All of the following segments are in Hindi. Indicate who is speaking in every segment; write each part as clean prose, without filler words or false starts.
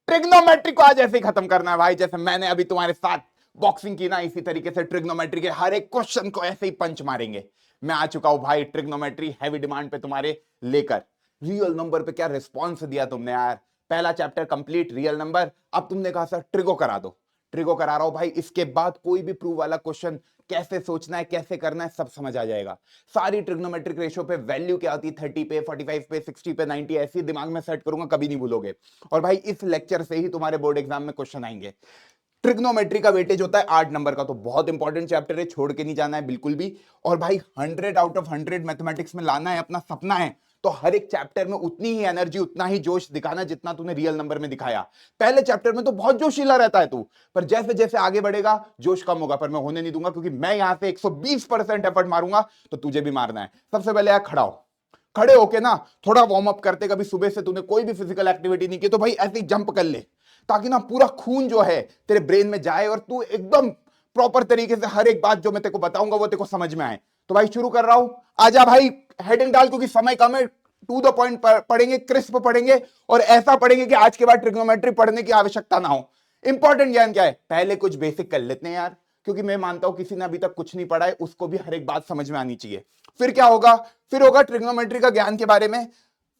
Speaker 1: ट्रिग्नोमेट्री को आज ऐसे ही खत्म करना है भाई, जैसे मैंने अभी तुम्हारे साथ बॉक्सिंग की ना, इसी तरीके से ट्रिग्नोमेट्री के हर एक क्वेश्चन को ऐसे ही पंच मारेंगे। मैं आ चुका हूं भाई ट्रिग्नोमेट्री हैवी डिमांड पे तुम्हारे लेकर। रियल नंबर पे क्या रिस्पॉन्स दिया तुमने यार। पहला चैप्टर कंप्लीट रियल नंबर, अब तुमने कहा सर ट्रिगो करा दो। ट्रिगो करा रहा हूं भाई, इसके बाद कोई भी प्रूव वाला क्वेश्चन कैसे सोचना है, कैसे करना है, सब समझ आ जाएगा। सारी ट्रिग्नोमेट्रिक रेशियो पे वैल्यू क्या आती है, 30 पे, 45 पे, 60 पे, 90, ऐसी दिमाग में सेट करूंगा, कभी नहीं भूलोगे। और भाई इस लेक्चर से ही तुम्हारे बोर्ड एग्जाम में क्वेश्चन आएंगे। ट्रिग्नोमेट्री का वेटेज होता है 8 नंबर का, तो बहुत इंपॉर्टेंट चैप्टर है, छोड़ के नहीं जाना है बिल्कुल भी। और भाई 100 आउट ऑफ 100 मैथमेटिक्स में लाना है, अपना सपना है, तो हर एक चैप्टर में उतनी ही एनर्जी, उतना ही जोश दिखाना जितना तूने रियल नंबर में दिखाया। पहले चैप्टर में तो बहुत जोशीला रहता है तू, पर जैसे जैसे आगे बढ़ेगा जोश कम होगा, पर मैं होने नहीं दूंगा, क्योंकि मैं यहां से 120% एफर्ट मारूंगा, तो तुझे भी मारना है। सबसे पहले यार खड़ा हो, खड़े होके ना थोड़ा वार्म अप करते, कभी सुबह से तूने कोई भी फिजिकल एक्टिविटी नहीं की तो भाई ऐसे ही जंप कर ले, ताकि ना पूरा खून जो है तेरे ब्रेन में जाए और तू एकदम प्रॉपर तरीके से हर एक बात जो मैं तेरे को बताऊंगा वो तेरे को समझ में आए। तो भाई शुरू कर रहा हूं, आजा भाई हेडिंग डाल, क्योंकि समय कम है, टू द पॉइंट पढ़ेंगे, क्रिस्प पढ़ेंगे, और ऐसा पढ़ेंगे कि आज के बाद ट्रिग्नोमेट्री पढ़ने की आवश्यकता ना हो। इंपॉर्टेंट ज्ञान क्या है, पहले कुछ बेसिक कर लेते हैं यार, क्योंकि मैं मानता हूं किसी ने अभी तक कुछ नहीं पढ़ा है, उसको भी हर एक बात समझ में आनी चाहिए। फिर क्या होगा, फिर होगा ट्रिग्नोमेट्री का ज्ञान के बारे में,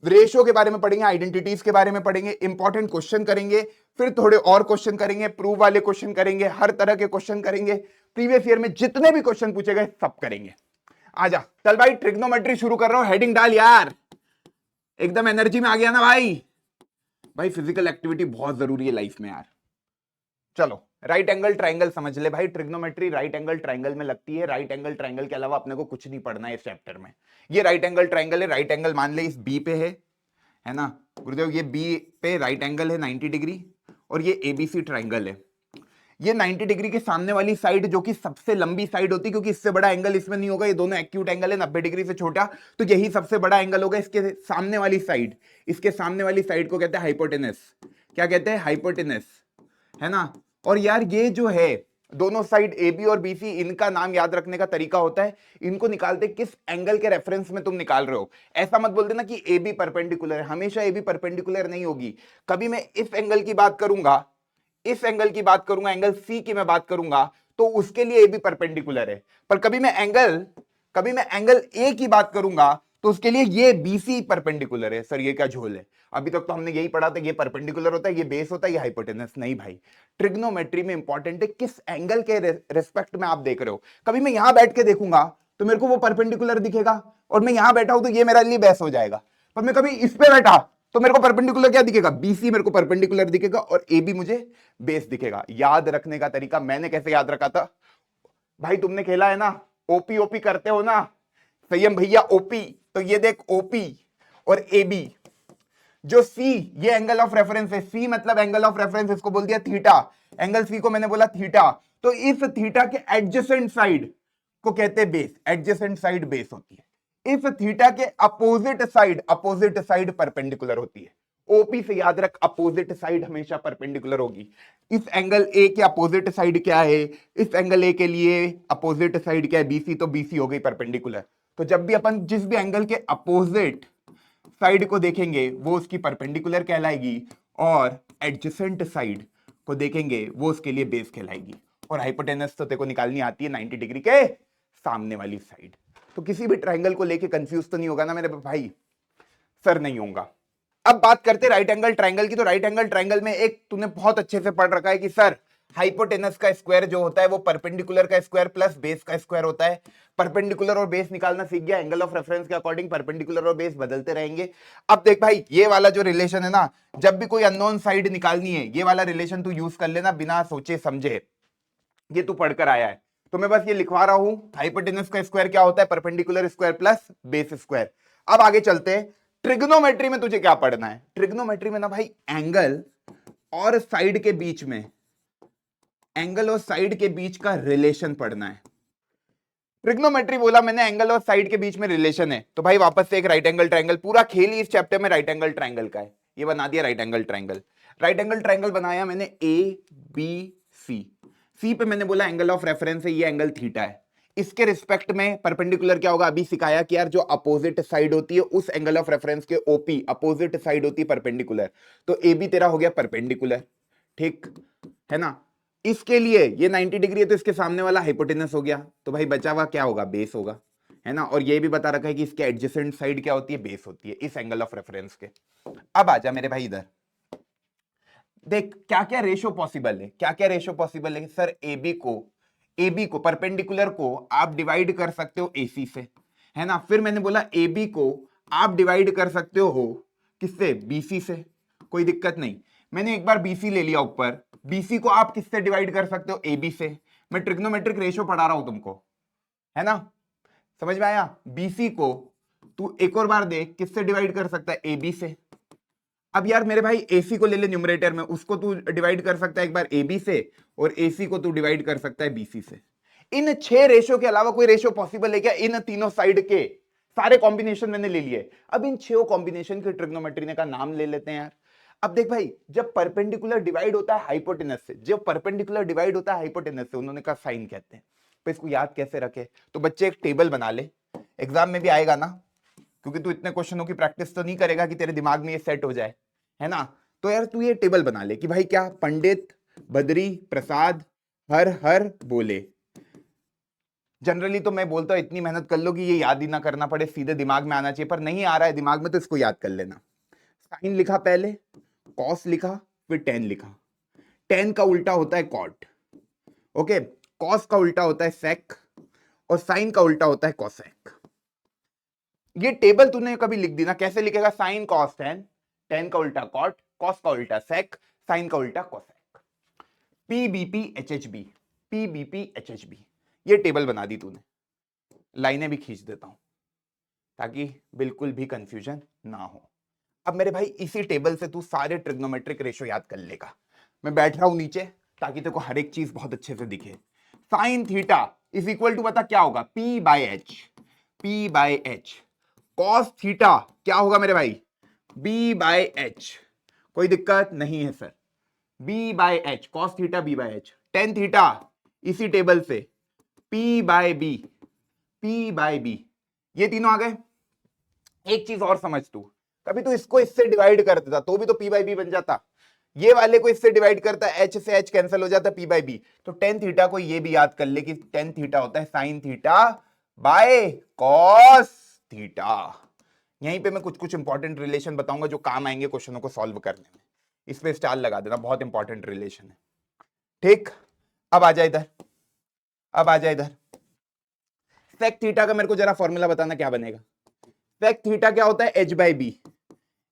Speaker 1: रेशियो के बारे में पढ़ेंगे, आइडेंटिटीज के बारे में पढ़ेंगे, इंपॉर्टेंट क्वेश्चन करेंगे, फिर थोड़े और क्वेश्चन करेंगे, प्रूव वाले क्वेश्चन करेंगे, हर तरह के क्वेश्चन करेंगे, प्रीवियस ईयर में जितने भी क्वेश्चन पूछे गए सब करेंगे। आजा चल भाई ट्रिग्नोमेट्री शुरू कर रहा हूं, हेडिंग डाल यार, एकदम एनर्जी में आ गया ना भाई। भाई फिजिकल एक्टिविटी बहुत जरूरी है लाइफ में यार। चलो राइट एंगल ट्राइंगल समझ ले भाई, ट्रिग्नोमेट्री राइट एंगल ट्राइंगल में लगती है। राइट एंगल ट्राइंगल के अलावा अपने को कुछ नहीं पढ़ना है इस चैप्टर में। ये राइट एंगल ट्राइंगल है, राइट एंगल मान ले इस बी पे है ना गुरुदेव, ये बी पे राइट एंगल है 90 डिग्री, और ये एबीसी ट्राइंगल है। ये 90 डिग्री के सामने वाली साइड जो कि सबसे लंबी साइड होती है, क्योंकि इससे बड़ा एंगल इसमें नहीं होगा, ये दोनों एक्यूट एंगल है, 90 डिग्री से छोटा, तो यही सबसे बड़ा एंगल होगा। इसके सामने वाली साइड, इसके सामने वाली साइड को कहते हैं हाइपोटेनस। क्या कहते हैं, हाइपोटेनस, है ना। और यार ये जो है दोनों साइड ए बी और बी सी, इनका नाम याद रखने का तरीका होता है, इनको निकालते किस एंगल के रेफरेंस में तुम निकाल रहे हो। ऐसा मत बोल देना कि ए बी परपेंडिकुलर है, हमेशा ए बी परपेंडिकुलर नहीं होगी। कभी मैं इस एंगल की बात करूंगा, इस एंगल की बात करूंगा, एंगल सी की मैं बात करूंगा, तो उसके लिए ए बी परपेंडिकुलर है। पर कभी मैं एंगल ए की बात करूंगा तो उसके लिए ये बीसी परपेंडिकुलर है। सर ये क्या झोल है, अभी तक तो हमने यही पढ़ा था, ये परपेंडिकुलर होता है, ये बेस होता है, ये हाइपोटेनस। नहीं भाई, ट्रिग्नोमेट्री में इंपॉर्टेंट है किस एंगल के रेस्पेक्ट में आप देख रहे हो। कभी मैं यहां बैठ के देखूंगा तो मेरे को वो परपेंडिकुलर दिखेगा, और मैं यहां बैठा हूं तो ये मेरे लिए बेस हो जाएगा। पर मैं कभी इस पे बैठा तो मेरे को परपेंडिकुलर क्या दिखेगा, बीसी मेरे को परपेंडिकुलर दिखेगा, और ए बी मुझे बेस दिखेगा। याद रखने का तरीका मैंने कैसे याद रखा था भाई, तुमने खेला है ना, ओपी ओपी करते हो ना, संयम भैया ओपी, तो ये देख ओपी और ए बी, जो सी ये एंगल ऑफ रेफरेंस है, सी मतलब एंगल ऑफ रेफरेंस, इसको बोल दिया थीटा, एंगल सी को मैंने बोला थीटा, तो इस थीटा के एडजेसेंट साइड को कहते हैं बेस, एडजेसेंट साइड बेस होती है। इस थीटा के अपोजिट साइड परपेंडिकुलर होती है। ओपी से याद रख, अपोजिट साइड हमेशा परपेंडिकुलर होगी। इस एंगल ए के अपोजिट साइड क्या है, इस एंगल ए के लिए अपोजिट साइड क्या है, बीसी, तो बीसी हो गई परपेंडिकुलर। तो जब भी अपन जिस भी एंगल के अपोजिट साइड को देखेंगे वो उसकी परपेंडिकुलर कहलाएगी, और एडजेसेंट साइड को देखेंगे वो उसके लिए बेस कहलाएगी। और हाइपोटेनस तो तेरे को निकालनी आती है 90 डिग्री के सामने वाली साइड। तो किसी भी ट्रायंगल को लेके कंफ्यूज तो नहीं होगा ना मेरे भाई, सर नहीं होगा। अब बात करते राइट एंगल ट्रायंगल की, तो राइट एंगल ट्रायंगल में एक तूने बहुत अच्छे से पढ़ रखा है कि सर हाइपोटेनस का स्क्वायर जो होता है वो परपेंडिकुलर का स्क्वायर प्लस बेस का स्क्वायर होता है। परपेंडिकुलर और बेस निकालना सीख गया, एंगल ऑफ रेफरेंस के अकॉर्डिंग परपेंडिकुलर और बेस बदलते रहेंगे। अब देख भाई, ये वाला जो रिलेशन है ना, जब भी कोई अननोन साइड निकालनी है, ये वाला रिलेशन तू यूज कर लेना बिना सोचे समझे, ये तू पढ़कर आया है, तो मैं बस ये लिखवा रहा हूं। हाइपोटेनस का स्क्वायर क्या होता है, perpendicular square plus base square. अब आगे चलते हैं, ट्रिग्नोमेट्री में तुझे क्या पढ़ना है। ट्रिग्नोमेट्री में ना भाई एंगल और साइड के बीच में, एंगल और साइड के बीच का रिलेशन पढ़ना है। ट्रिग्नोमेट्री बोला मैंने, एंगल और साइड के बीच में रिलेशन है, तो भाई वापस से एक राइट एंगल ट्रायंगल, पूरा खेल ही इस चैप्टर में राइट एंगल ट्रायंगल का है। ये बना दिया right angle triangle. Right angle triangle बनाया मैंने ए बी सी, सी पे मैंने बोला एंगल ऑफ रेफरेंस है, ये एंगल थीटा है। इसके रिस्पेक्ट में परपेंडिकुलर क्या होगा, अभी सिखाया कि यार जो अपोजिट साइड होती है उस एंगल ऑफ रेफरेंस के ओपी अपोजिट साइड होती है परपेंडिकुलर, तो ए बी तेरा हो गया परपेंडिकुलर, ठीक है ना। इसके लिए ये 90 डिग्री है तो इसके सामने वाला हाइपोटेनस हो गया, तो भाई बचा हुआ क्या होगा, बेस होगा, है ना। और ये भी बता रखा है कि इसके एडजेसेंट साइड क्या होती है, बेस होती है इस एंगल ऑफ रेफरेंस के। अब आजा मेरे भाई इधर देख क्या क्या रेशो पॉसिबल है, क्या क्या रेशो पॉसिबल है सर। ए बी को परपेंडिकुलर को आप डिवाइड कर सकते हो एसी से, है ना। फिर मैंने बोला ए बी को आप डिवाइड कर सकते हो किससे, बीसी से, कोई दिक्कत नहीं। मैंने एक बार बीसी ले लिया ऊपर, बीसी को आप किससे डिवाइड कर सकते हो, ए बी से। मैं ट्रिग्नोमेट्रिक रेशियो पढ़ा रहा हूं तुमको, है ना, समझ में आया। बीसी को तू एक और बार देख किससे डिवाइड कर सकता है, ए बी से। अब यार मेरे भाई एसी को ले ले न्यूमरेटर में, उसको तू डिवाइड कर सकता है एक बार एबी से, और एसी को तू डिवाइड कर सकता है बीसी से। इन 6 रेशो के अलावा कोई रेशो पॉसिबल है क्या, इन तीनों साइड के सारे कॉम्बिनेशन मैंने ले लिए। अब इन 6 कॉम्बिनेशन के ट्रिग्नोमेट्री का नाम ले लेते हैं यार। अब देख भाई, जब परपेंडिकुलर डिवाइड होता है हाइपोटेनस से, जब परपेंडिकुलर डिवाइड होता है हाइपोटेनस से, उन्होंने कहा साइन कहते हैं। तो इसको याद कैसे रखे, तो बच्चे एक टेबल बना ले, एग्जाम में भी आएगा ना, क्योंकि तू इतने क्वेश्चनों की प्रैक्टिस तो नहीं करेगा कि तेरे दिमाग में ये सेट हो जाए, है ना। तो यार तू ये टेबल बना ले कि भाई क्या, पंडित बद्री प्रसाद हर हर बोले। जनरली तो मैं बोलता हूं इतनी मेहनत कर लो कि ये याद ही ना करना पड़े, सीधे दिमाग में आना चाहिए, पर नहीं आ रहा है दिमाग में तो इसको याद कर लेना। साइन लिखा पहले, कॉस लिखा, फिर टेन लिखा। टेन का उल्टा होता है कॉट, ओके। कॉस का उल्टा होता है सेक, और साइन का उल्टा होता है कॉसेक। ये टेबल तूने कभी लिख दी ना, कैसे लिखेगा, साइन कॉस टेन, टेन का उल्टा कॉट, कॉस का उल्टा सेक, साइन का उल्टा कोसेक। पीबीपी एचएचबी, पीबीपी एचएचबी, ये टेबल बना दी तूने। लाइनें भी खींच देता हूं ताकि बिल्कुल भी कंफ्यूजन ना हो। अब मेरे भाई इसी टेबल से तू सारे ट्रिग्नोमेट्रिक रेशो याद कर लेगा। मैं बैठ रहा हूं नीचे ताकि तेरे को हर एक चीज बहुत अच्छे से दिखे। Sine theta is equal to बता क्या होगा, p by h, p by h. Cos theta क्या होगा मेरे भाई, बी बाय एच। कोई दिक्कत नहीं है sir, b by h, cos theta b by h. Tan theta इसी टेबल से p by b, p by b. ये तीनों आ गए। एक चीज और समझ तू, कभी तू इसको इससे डिवाइड कर देता तो भी तो पी बाय बी बन जाता। ये वाले को इससे डिवाइड करता, एच से एच कैंसिल हो जाता, पी बाय बी। तो टेन थीटा को ये भी याद कर ले कि टेन थीटा होता है sine theta by cos theta. यहीं पे मैं कुछ कुछ इंपॉर्टेंट रिलेशन बताऊंगा जो काम आएंगे क्वेश्चनों को सॉल्व करने में। इस पे स्टार लगा देना, बहुत इंपॉर्टेंट रिलेशन है, ठीक। अब आ जाए इधर, अब आ जाए इधर। सेक थीटा का मेरे को जरा फॉर्मूला बताना क्या बनेगा। सेक थीटा क्या होता है, h by b,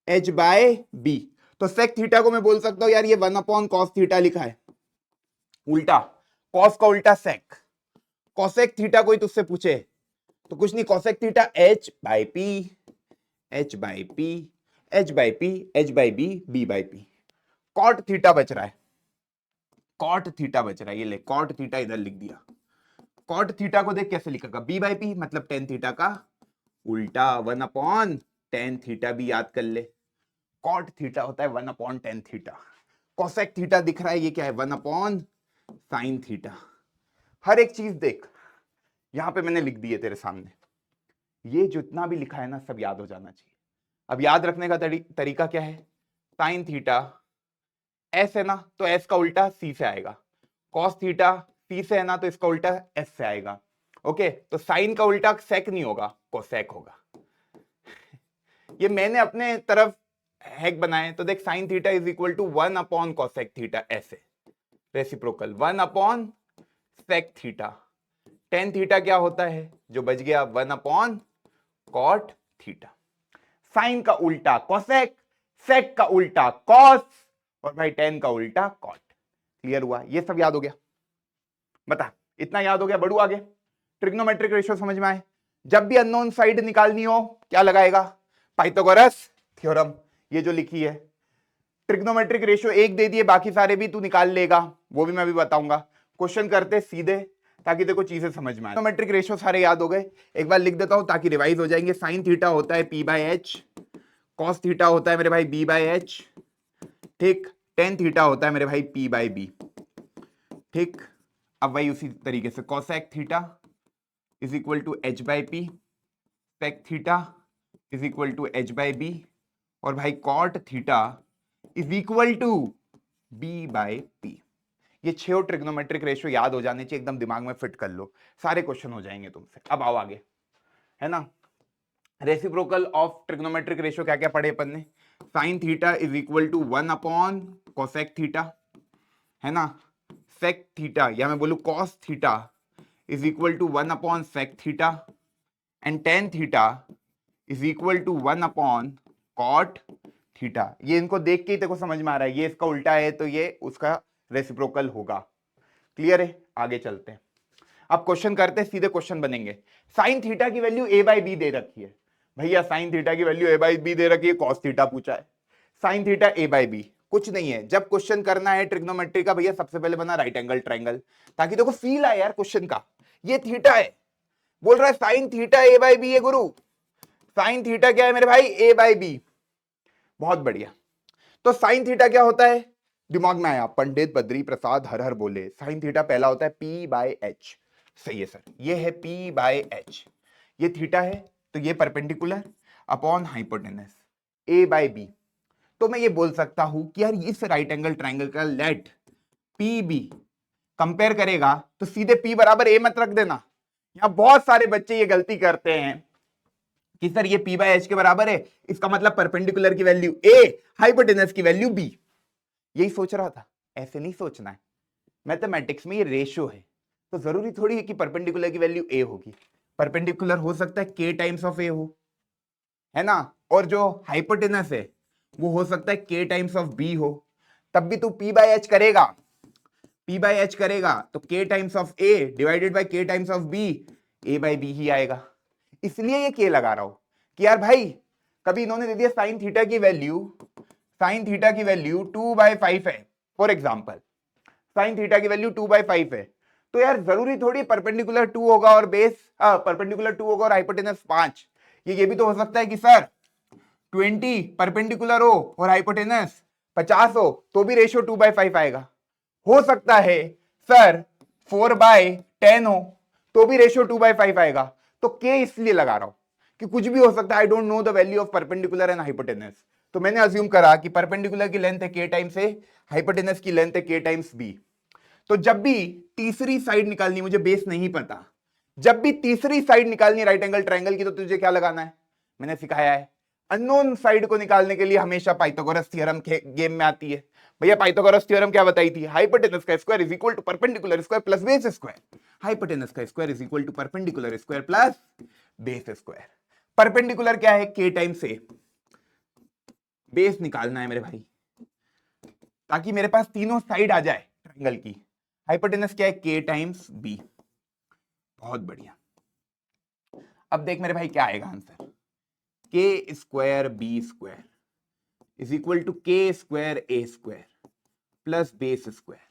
Speaker 1: h by b. तो सेक थीटा को मैं बोल सकता हूं यार ये 1 कॉस थीटा लिखा है, उल्टा कॉस का उल्टा सेक। कॉसेक थीटा कोई तुझसे पूछे तो कुछ नहीं, cosec theta h by p, h by p, h by p, h by b, b by p. Cot theta बच रहा है, कॉट थीटा बच रहा है, ये ले कॉट थीटा इधर लिख दिया। कॉट थीटा को देख कैसे लिखेगा, बी बाय पी मतलब टेन थीटा का उल्टा, 1/10 थीटा भी याद कर ले। कॉट थीटा होता है 1/10 थीटा। कॉसेक थीटा दिख रहा है, ये क्या है, 1/sin थीटा। हर एक चीज देख यहां पे मैंने लिख दी है तेरे सामने। ये जितना भी लिखा है ना सब याद हो जाना चाहिए। अब याद रखने का तरीका क्या है, साइन थीटा एस है ना तो एस का उल्टा सी से आएगा, कॉस थीटा सी से है ना तो इसका उल्टा एस से आएगा, ओके। तो साइन का उल्टा सेक नहीं होगा, कोसेक होगा। ये मैंने अपने तरफ हैक बनाए, तो देख sine theta is equal to 1/cosec theta, ऐसे reciprocal 1/sec theta. Tan theta क्या होता है जो बच गया, 1/cot थीटा। साइन का उल्टा कोसेक, सेक का उल्टा कॉस, और भाई टेन का उल्टा कॉट। क्लियर हुआ, ये सब याद हो गया। बता इतना याद हो गया, बढ़ू आगे। ट्रिग्नोमेट्रिक रेशियो समझ में आए, जब भी अननोन साइड निकालनी हो क्या लगाएगा, पाइथागोरस थ्योरम, ये जो लिखी है। ट्रिग्नोमेट्रिक रेशियो एक दे दिए, बाकी सारे भी तू निकाल लेगा, वो भी मैं भी बताऊंगा। क्वेश्चन करते सीधे ताकि देखो चीजें समझ में आए। ट्रिग्नोमेट्रिक रेशियो सारे याद हो गए, एक बार लिख देता हूं ताकि रिवाइज हो जाएंगे। साइन थीटा होता है P by h, cos theta होता है मेरे भाई बी बाय एच, ठीक। टेन थीटा होता है मेरे भाई पी बाय बी, ठीक। अब वही उसी तरीके से cosec theta is equal to h by p, sec theta is equal to h by b, और भाई cot theta is equal to b by p. ये 6 ट्रिग्नोमेट्रिक रेशियो याद हो जाने चाहिए, एकदम दिमाग में फिट कर लो, सारे क्वेश्चन हो जाएंगे तुमसे। अब आओ आगे, है ना। रेसिप्रोकल ऑफ ट्रिग्नोमेट्रिक रेशियो क्या क्या पढ़े अपन ने? Sine theta is equal to 1 upon cosec theta, है ना। सेक थीटा या मैं बोलूं cos theta is equal to 1 upon sec theta, and tan theta is equal to 1 upon cot theta. ये इनको देख के ही देखो समझ में आ रहा है, ये इसका उल्टा है तो ये उसका रेसिप्रोकल होगा। क्लियर है? आगे चलते हैं, अब क्वेश्चन करते हैं, सीधे क्वेश्चन बनेंगे। साइन थीटा की वैल्यू a बाई बी दे रखी है भैया, साइन थीटा की वैल्यू a बाई बी दे रखी है, कॉस थीटा पूछा है, sine theta a by b कुछ नहीं है। जब क्वेश्चन करना है ट्रिग्नोमेट्री का भैया, सबसे पहले बना राइट एंगल ट्रायंगल, ताकि देखो फील आए यार क्वेश्चन का। ये थीटा है, बोल रहा है sine theta a by b है गुरु, साइन थीटा क्या है मेरे भाई? a by b. बहुत बढ़िया। तो साइन थीटा क्या होता है? दिमाग में आया, पंडित बद्री प्रसाद हर हर बोले, साइन थीटा पहला होता है p बाय एच। सही है सर, ये है p बाय एच, ये थीटा है तो ये perpendicular upon hypotenuse a by b. तो मैं ये बोल सकता हूं कि यार इस राइट एंगल ट्राइंगल का लेट पी बी कंपेयर करेगा तो सीधे p बराबर a मत रख देना। यहां बहुत सारे बच्चे ये गलती करते हैं कि सर ये p बाय एच के बराबर है, इसका मतलब परपेंडिकुलर की वैल्यू a, हाइपोटेनस की वैल्यू b। यही सोच रहा था, ऐसे नहीं सोचना है। मैथमेटिक्स में ये रेशियो है, तो जरूरी थोड़ी है कि परपेंडिकुलर की वैल्यू a होगी। परपेंडिकुलर हो सकता है k टाइम्स ऑफ a हो, है ना, और जो हाइपोटेनस है वो हो सकता है k टाइम्स ऑफ b हो। तब भी तू p बाय एच करेगा, p बाय एच करेगा तो k times of a divided by k times of b, a by b ही आएगा। इसलिए ये k लगा रहा हूं कि यार भाई कभी इन्होंने दे दिया साइन थीटा की वैल्यू, साइन थीटा की वैल्यू 2/5 है, फॉर एग्जाम्पल साइन थीटा की वैल्यू 2/5 है, तो यार जरूरी थोड़ी परपेंडिकुलर 2 होगा और बेस परपेंडिकुलर 2 होगा और हाइपोटेनस 5। ये भी तो हो सकता है कि सर 20 परपेंडिकुलर हो और हाइपोटेनस 50 हो तो भी रेशियो 2/5 आएगा। हो सकता है सर 4/10 हो तो भी रेशियो 2/5 आएगा। तो के इसलिए लगा रहा हूं कि कुछ भी हो सकता है, I don't know the value of perpendicular and hypotenuse, तो मैंने अज्यूम करा कि परपेंडिकुलर की लेंथ है k टाइम्स ए, हाइपोटेनस की लेंथ है k टाइम्स बी। तो जब भी तीसरी साइड निकालनी, मुझे बेस नहीं पता, जब भी तीसरी साइड निकालनी राइट एंगल ट्रायंगल की, तो तुझे क्या लगाना है? मैंने सिखाया है, अननोन साइड को निकालने के लिए हमेशा पाइथागोरस थ्योरम गेम में आती है। भैया पाइथागोरस थ्योरम क्या बताई थी? हाइपोटेनस का square is equal to perpendicular square plus base square. Hypotenuse का square is equal to perpendicular square plus base square. Perpendicular क्या है? k times a। बेस निकालना है मेरे भाई, ताकि मेरे पास तीनों साइड आ जाए ट्रायंगल की। हाइपोटेनस क्या है? k times b। बहुत बढ़िया। अब देख मेरे भाई क्या आएगा answer, k square b square is equal to k square a square plus base square.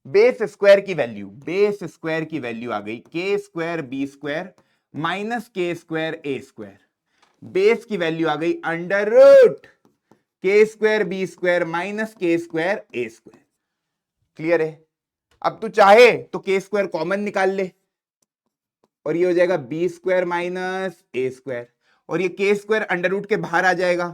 Speaker 1: Base square की वैल्यू, बेस स्क्वायर की वैल्यू आ गई k square b square minus k square a square. Base की वैल्यू आ गई under root k square b square minus k square a square. Clear है? अब तू चाहे तो k स्क्वायर कॉमन निकाल ले और ये हो जाएगा b square minus a square, और ये k स्क्वायर अंडर रूट के बाहर आ जाएगा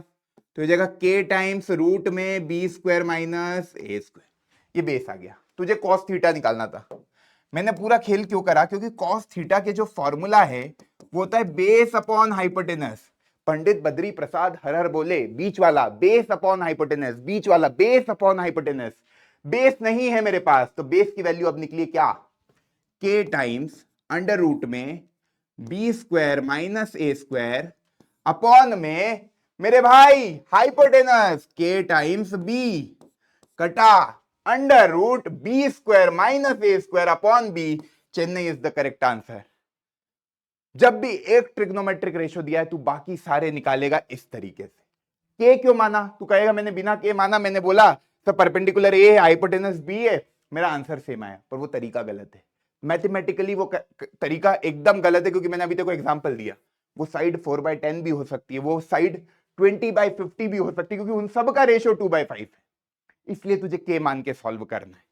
Speaker 1: तो हो जाएगा k टाइम्स रूट में b square minus a square. ये बेस आ गया। तुझे कॉस थीटा निकालना था। मैंने पूरा खेल क्यों करा? क्योंकि कॉस थीटा के जो फॉर्मूला है वो होता है base upon hypotenuse. Pandit Badri Prasad हर हर बोले, बीच वाला बेस अपॉन हाइपोटेनस, बीच वाला बेस अपॉन हाइपोटेनस। बेस नहीं है मेरे पास, तो बेस की वैल्यू अब निकली क्या? k टाइम्स अंडर रूट में b square minus a square upon में मेरे भाई हाइपोटेनस k टाइम्स b कटा under root b square minus a square upon b। चेन्नई इज द करेक्ट आंसर। जब भी एक ट्रिग्नोमेट्रिक रेशियो दिया है तू बाकी सारे निकालेगा इस तरीके से। k क्यों माना? तू कहेगा मैंने बिना k माना, मैंने बोला सब परपेंडिकुलर a है, हाइपोटेनस b है, मेरा आंसर सेम आया, पर वो तरीका गलत है। मैथमेटिकली वो तरीका एकदम गलत है, क्योंकि मैंने अभी तेको एग्जांपल दिया। वो साइड 4/10 भी हो सकती है, वो साइड 20/50 भी हो सकती है, क्योंकि उन सब का रेशियो 2/5 है। इसलिए तुझे के मान के सॉल्व करना है।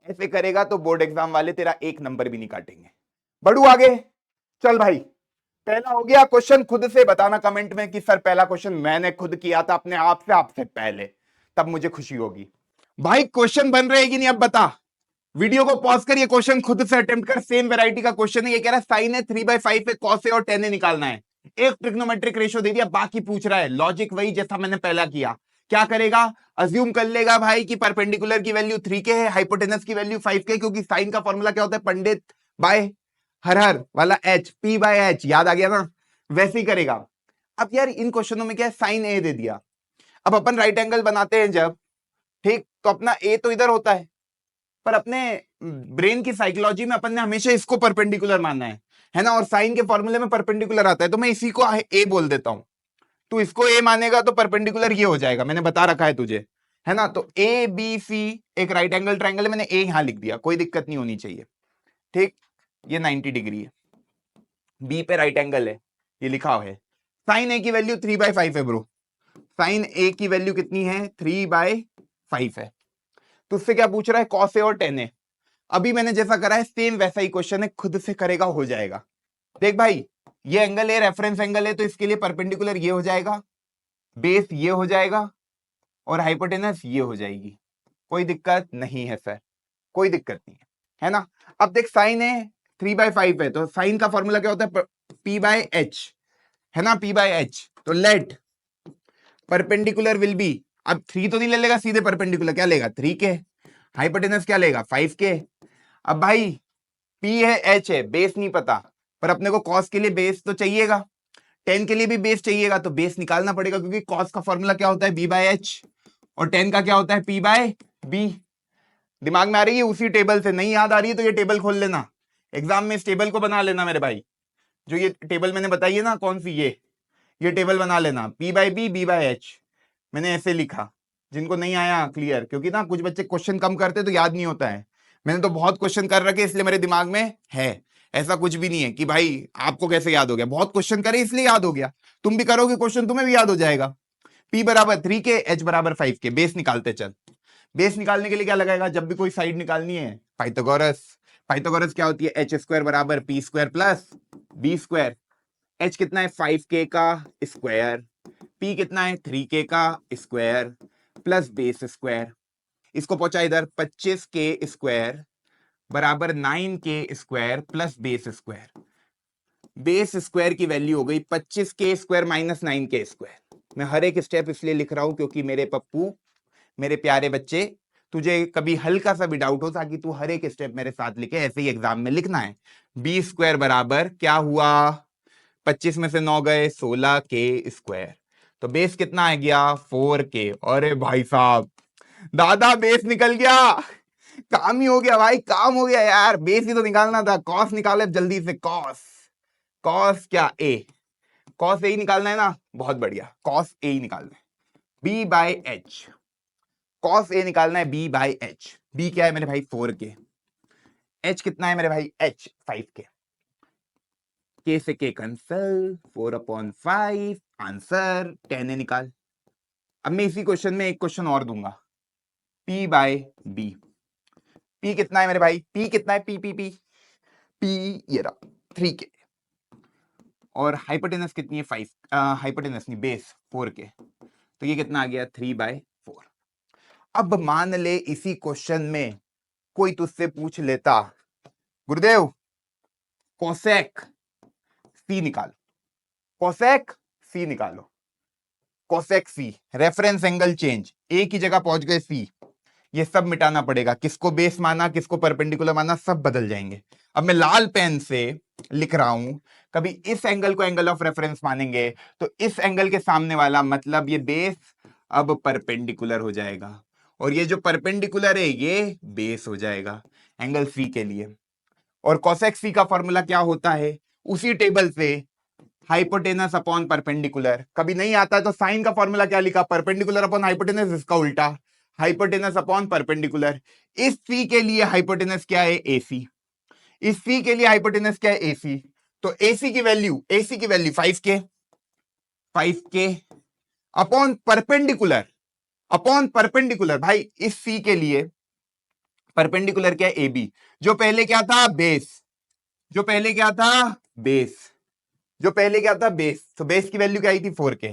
Speaker 1: ऐसे करेगा तो बोर्ड एग्जाम वाले तेरा एक नंबर भी नहीं काटेंगे। बढ़ू आगे, चल भाई, पहला हो गया क्वेश्चन। खुद से बताना कमेंट में कि सर पहला क्वेश्चन मैंने खुद किया था अपने आप से, आपसे पहले, तब मुझे खुशी होगी। भाई क्वेश्चन बन रहे कि नहीं अब बता। वीडियो को पॉज कर, ये क्वेश्चन खुद से अटेम्प्ट कर। सेम वैरायटी का क्वेश्चन है। ये कह रहा है साइन है 3/5 है, कॉस है और टेन है निकालना है। एक ट्रिग्नोमेट्रिक रेशियो दे दिया, बाकी पूछ रहा है। लॉजिक वही जैसा मैंने पहला किया। क्या करेगा, अज्यूम कर लेगा भाई कि परपेंडिकुलर की वैल्यू 3k है, हाइपोटेनस की वैल्यू 5k, क्योंकि साइन का फॉर्मूला क्या होता है, पंडित बाय हर हर वाला एच, पी बाय एच, याद आ गया ना। वैसे ही करेगा। अब यार इन क्वेश्चनों में क्या है, साइन ए दे दिया। अब अपन राइट एंगल बनाते हैं जब, ठीक, तो अपना ए तो इधर होता है, पर अपने ब्रेन की साइकोलॉजी में अपन ने हमेशा इसको परपेंडिकुलर मानना है ना। और साइन के फॉर्मूले में परपेंडिकुलर आता है, तो मैं इसी को ए बोल देता हूं। तू इसको ए मानेगा तो परपेंडिकुलर ये हो जाएगा, मैंने बता रखा है तुझे, है ना। तो ए बी सी एक राइट एंगल ट्रायंगल है, मैंने ए यहां लिख दिया, कोई दिक्कत नहीं होनी चाहिए, ठीक। ये 90 डिग्री है, बी पे राइट एंगल है, ये लिखा हुआ है। साइन ए की वैल्यू 3/5 है ब्रो। साइन ए की वैल्यू कितनी है, 3/5 है। तो उससे क्या पूछ रहा है, कॉस ए और टेन ए। अभी मैंने जैसा करा है सेम वैसा ही क्वेश्चन है, खुद से करेगा हो जाएगा। देख भाई, ये एंगल है, रेफरेंस एंगल है, तो इसके लिए परपेंडिकुलर ये हो जाएगा, बेस ये हो जाएगा और हाइपोटेनस ये हो जाएगी। कोई दिक्कत नहीं है सर, कोई दिक्कत नहीं है ना। अब देख साइन है 3/5 है, तो साइन का फॉर्मूला क्या होता है, पी बाय एच, है ना, पी बाय एच। तो लेट परपेंडिकुलर विल बी, अब 3 तो नहीं ले लेगा सीधे, परपेंडिकुलर क्या लेगा, 3k, हाइपोटेनस क्या लेगा, 5k। अब भाई पी है एच है, बेस नहीं पता, पर अपने को कॉस के लिए बेस तो चाहिएगा, टेन के लिए भी बेस चाहिएगा, तो बेस निकालना पड़ेगा, क्योंकि कॉस का फॉर्मूला क्या होता है, बी बाय एच, और टेन का क्या होता है, पी बाय बी। दिमाग में आ रही है उसी टेबल से, नहीं याद आ रही है तो ये टेबल खोल लेना, एग्जाम में इस टेबल को बना लेना मेरे भाई। जो ये टेबल मैंने बताई है ना, कौन सी, ये टेबल बना लेना, p by b, b by h, मैंने ऐसे लिखा। जिनको नहीं आया क्लियर, क्योंकि ना कुछ बच्चे क्वेश्चन कम करते तो याद नहीं होता है। मैंने तो बहुत क्वेश्चन कर रखे, इसलिए मेरे दिमाग में है। ऐसा कुछ भी नहीं है कि भाई आपको कैसे याद हो गया, बहुत क्वेश्चन करे इसलिए याद हो गया। तुम भी करोगे क्वेश्चन, तुम्हें भी याद हो जाएगा। P बराबर 3k, एच बराबर 5k। बेस निकालते चल। बेस निकालने के लिए क्या लगाएगा, जब भी कोई साइड निकालनी है, पाइथागोरस। पाइथागोरस क्या होती है, एच स्क्वायर बराबर p square plus b square. एच कितना है, 5k का स्क्वायर, पी कितना है, 3k का स्क्वायर प्लस बेस स्क्वायर। इसको पहुंचा इधर, 25k स्क्वायर बराबर 9k square plus base square. Base square की वैल्यू हो गई 25k square minus 9k square. मैं हर एक स्टेप इसलिए लिख रहा हूं क्योंकि मेरे पप्पू, मेरे प्यारे बच्चे, तुझे कभी हल्का सा भी डाउट हो, ताकि तू हर एक स्टेप मेरे साथ लिखे, ऐसे ही एग्जाम में लिखना है। बी स्क्वायर बराबर क्या हुआ, 25 में से 9 गए, 16k स्क्वायर। तो बेस कितना आ गया, 4k। अरे भाई साहब, दादा बेस निकल गया, काम ही हो गया भाई, काम हो गया यार। बेस ही तो निकालना था, कॉस निकाले जल्दी से। कॉस, कॉस क्या, ए, कॉस ए ही निकालना है ना, बहुत बढ़िया, कॉस ए ही निकालना है। B by h, cos A निकालना है, बी बाय एच। बी क्या है मेरे भाई, 4k। एच कितना है मेरे भाई, एच 5k। के से के कैंसल, 4/5, आंसर 10 निकाल। अब मैं इसी क्वेश्चन में एक क्वेश्चन और दूंगा, P बाय B। P कितना है मेरे भाई, P कितना है, P ये रहा 3k, और हाइपोटेनस कितनी है, 5, हाइपोटेनस नहीं, बेस 4k। तो ये कितना आ गया, 3/4। अब मान ले इसी क्वेश्चन में कोई तुझसे पूछ लेता, गुरुदेव कोसेक सी निकालो, कोसेक सी निकालो, कोसेक सी, रेफरेंस एंगल चेंज, ए की जगह पहुंच गए सी, ये सब मिटाना पड़ेगा, किसको बेस माना, किसको परपेंडिकुलर माना, सब बदल जाएंगे। अब मैं लाल पेन से लिख रहा हूं, कभी इस एंगल को एंगल ऑफ रेफरेंस मानेंगे तो इस एंगल के सामने वाला, मतलब ये बेस अब परपेंडिकुलर हो जाएगा, और ये जो परपेंडिकुलर है ये बेस हो जाएगा एंगल सी के लिए। और कोसेक सी का फॉर्मूला क्या होता है, उसी टेबल से, हाइपोटेनस अपॉन परपेंडिकुलर। कभी नहीं आता है तो साइन का फॉर्मूला क्या लिखा, परपेंडिकुलर अपॉन हाइपोटेनस, इसका उल्टा, हाइपोटेनस अपॉन परपेंडिकुलर। इस सी के लिए हाइपोटेनस क्या है, एसी। इस सी के लिए हाइपोटेनस क्या है, एसी। तो एसी की value 5k, 5k upon perpendicular, upon perpendicular. भाई इस सी के लिए परपेंडिकुलर क्या है, AB। जो पहले क्या था, बेस, जो पहले क्या था, बेस, जो पहले क्या था बेस, तो बेस की वैल्यू क्या आई थी 4k,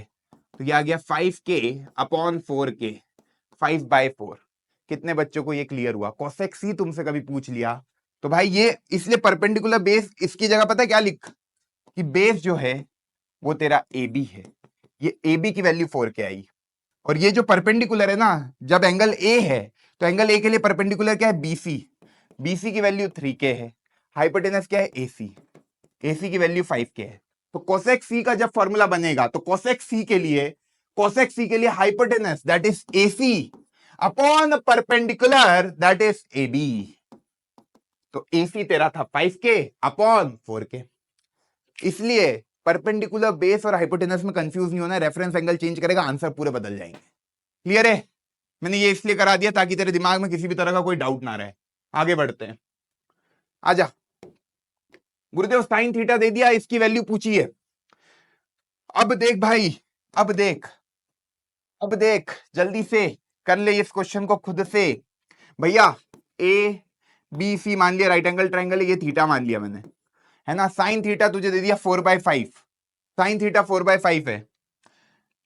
Speaker 1: तो ये आ गया 5k अपॉन 4k, 5/4। कितने बच्चों को ये क्लियर हुआ? कोसेक सी तुमसे कभी पूछ लिया तो भाई ये इसलिए परपेंडिकुलर बेस, इसकी जगह पता है क्या लिख कि बेस जो है वो तेरा ए बी है, ये ए बी की वैल्यू 4k आई, और ये जो परपेंडिकुलर है ना, जब एंगल ए है तो एंगल ए के लिए परपेंडिकुलर क्या है बीसी, बीसी की वैल्यू 3k है, हाइपोटेनस क्या है एसी, एसी की वैल्यू 5k है। तो कोसेक सी का जब फॉर्मूला बनेगा तो कोसेक सी के लिए hypotenuse that is AC upon perpendicular that is AB, तो एसी तेरा था 5k अपॉन 4k। इसलिए परपेंडिकुलर बेस और हाइपोटेनस में कंफ्यूज नहीं होना, रेफरेंस एंगल चेंज करेगा आंसर पूरे बदल जाएंगे। क्लियर है? मैंने ये इसलिए करा दिया ताकि तेरे दिमाग में किसी भी तरह का कोई डाउट ना रहे। आगे बढ़ते हैं, आजा। गुरुदेव साइन थीटा दे दिया, इसकी वैल्यू पूछी है। अब देख भाई, अब देख जल्दी से कर ले इस क्वेश्चन को खुद से। भैया ए बी सी मान लिया, राइट एंगल ट्राइंगल, ये थीटा मान लिया मैंने, है ना। साइन थीटा तुझे दे दिया 4/5, साइन थीटा 4/5 है,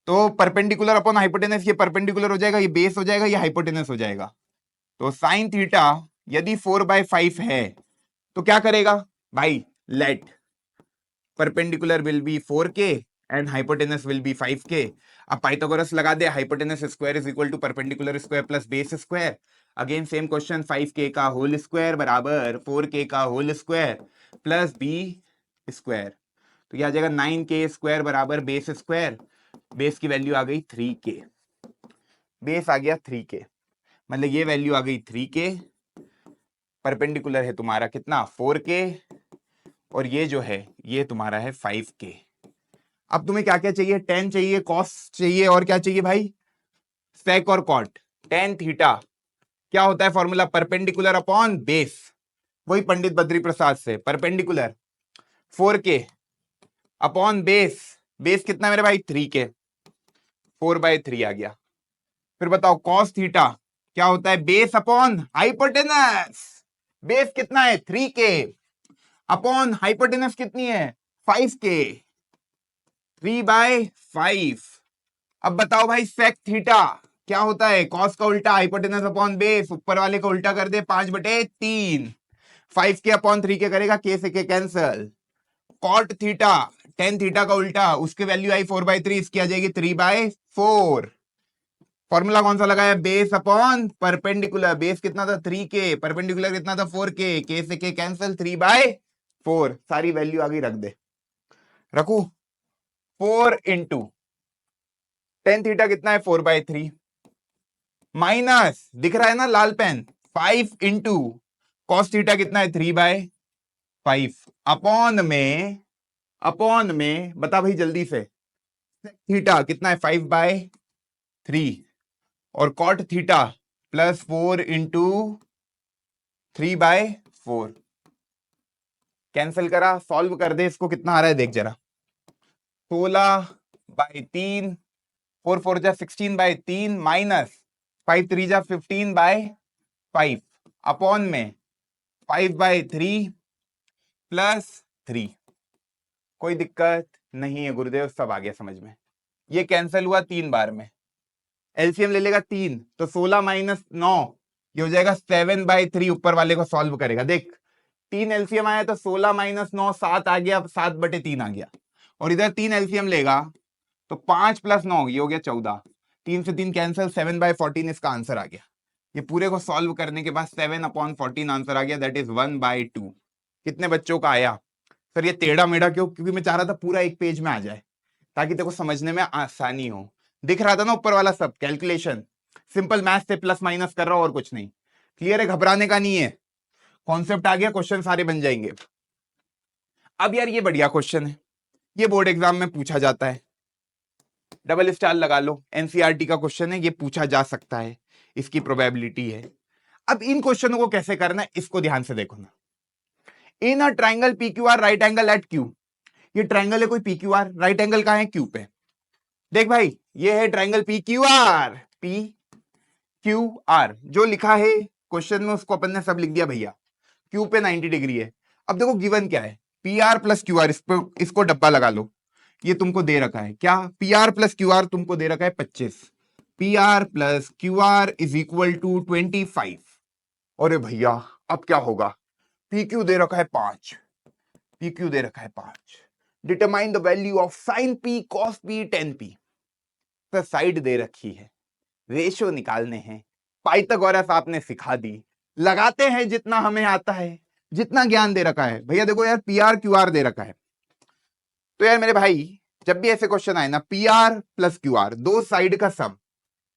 Speaker 1: तो परपेंडिकुलर अपॉन हाइपोटेनस, ये परपेंडिकुलर हो जाएगा, ये बेस हो जाएगा, ये हाइपोटेनस हो जाएगा। तो साइन थीटा यदि 4/5 है तो क्या करेगा भाई, let perpendicular will be 4k and hypotenuse will be 5k। अब पाइथागोरस लगा दे, hypotenuse square is equal to perpendicular square plus base square. Again same question, 5k का होल स्क्वायर बराबर 4k का whole square plus b square, तो यह आ जाएगा 9k स्क्वायर बराबर बेस स्क्वायर, बेस की वैल्यू आ गई 3k, बेस आ गया 3k, मतलब ये वैल्यू आ गई 3k, परपेंडिकुलर है तुम्हारा कितना 4k, और ये जो है ये तुम्हारा है 5k। अब तुम्हें क्या क्या चाहिए, टेन चाहिए, कॉस चाहिए, और क्या चाहिए भाई, सेक और कॉट। टेन थीटा क्या होता है फॉर्मूला, परपेंडिकुलर अपॉन बेस, वही पंडित बद्री प्रसाद से, perpendicular 4k upon base, base कितना मेरे भाई 3k, 4/3 आ गया। फिर बताओ कॉस थीटा क्या होता है, बेस अपॉन हाइपोटेनस, बेस कितना है 3k अपॉन हाइपोटेनस कितनी है 5k, 3/5। अब बताओ भाई सेक थीटा क्या होता है, कॉस का उल्टा हाइपोटेनस अपॉन बेस, ऊपर वाले को उल्टा कर दे 5/3, 5k अपॉन 3k करेगा, k से k cancel. Cot theta tan theta का उल्टा, उसकी वैल्यू आई 4/3, इसकी आ जाएगी 3/4। फॉर्मूला कौन सा लगाया, बेस अपॉन परपेंडिकुलर, बेस कितना था 3k, परपेंडिकुलर कितना था 4k, k से k कैंसल, 3/4, सारी वैल्यू आ गई, रख दे, रखू 4 इंटू टेन थीटा कितना है 4/3 माइनस, दिख रहा है ना लाल पेन, 5 इंटू कॉस थीटा कितना है 3/5 अपॉन में बता भाई जल्दी से, थीटा कितना है 5/3 और cot theta plus 4 into 3/4, cancel करा, सॉल्व कर दे इसको, कितना आ रहा है देख जरा, 16/3, 4 4 जा 16/3 माइनस 5 3 जा 15/5 अपॉन में 5/3 प्लस 3। कोई दिक्कत नहीं है गुरुदेव, सब आ गया समझ में। ये कैंसिल हुआ 3 बार में, एलसीएम ले लेगा 3, तो 16 माइनस 9 ये हो जाएगा 7/3, ऊपर वाले को सॉल्व करेगा, देख 3 एलसीएम आया तो 16 माइनस 9 7 आ गया, 7/3 आ गया, और इधर 3 एलसीएम लेगा तो 5 प्लस 9 ये हो गया 14, 3 से 3 कैंसिल, 7/14 इसका आंसर आ गया। ये पूरे को सॉल्व करने के बाद 7/14 आंसर आ गया, दैट इज 1/2। कितने बच्चों का आया सर ये टेढ़ा मेढ़ा क्यों, क्योंकि मैं चाह रहा था पूरा एक पेज में आ जाए ताकि तेरे को समझने में आसानी हो। दिख रहा था ना ऊपर वाला सब कैलकुलेशन, सिंपल मैथ से प्लस माइनस कर रहा हूं और कुछ नहीं। क्लियर है, घबराने का नहीं है, कॉन्सेप्ट आ गया, क्वेश्चन सारे बन जाएंगे। अब यार ये बढ़िया क्वेश्चन है, ये बोर्ड एग्जाम में पूछा जाता है, डबल स्टार लगा लो, एनसीईआरटी का क्वेश्चन है, ये पूछा जा सकता है, इसकी प्रोबेबिलिटी है। अब इन क्वेश्चनों को कैसे करना है इसको ध्यान से देखो ना। In a triangle PQR right angle at Q, ये ट्राइंगल है कोई PQR, राइट एंगल कहां है Q पे, देख भाई ये है ट्राइंगल PQR, PQR जो लिखा है क्वेश्चन में उसको अपन ने सब लिख दिया भैया, Q पे 90 डिग्री है। अब देखो गिवन क्या है, P R plus Q are, इसको डब्बा लगा लो, ये तुमको दे रखा है क्या, P R plus Q R तुमको दे रखा है 25, P R plus Q R is equal to 25। अरे भैया अब क्या होगा, पी क्यू दे रखा है 5, पी क्यू दे रखा है 5, determine the value of sign P cos P ten P. तो साइड दे रखी है, रेशो निकालने हैं, पाइथागोरस आपने सिखा दी, लगाते हैं जितना हमें आता है, जितना ज्ञान दे रखा है। भैया देखो यार पी आर क्यू आर दे रखा है, तो यार मेरे भाई जब भी ऐसे क्वेश्चन आए ना, P R plus Q are दो साइड का सम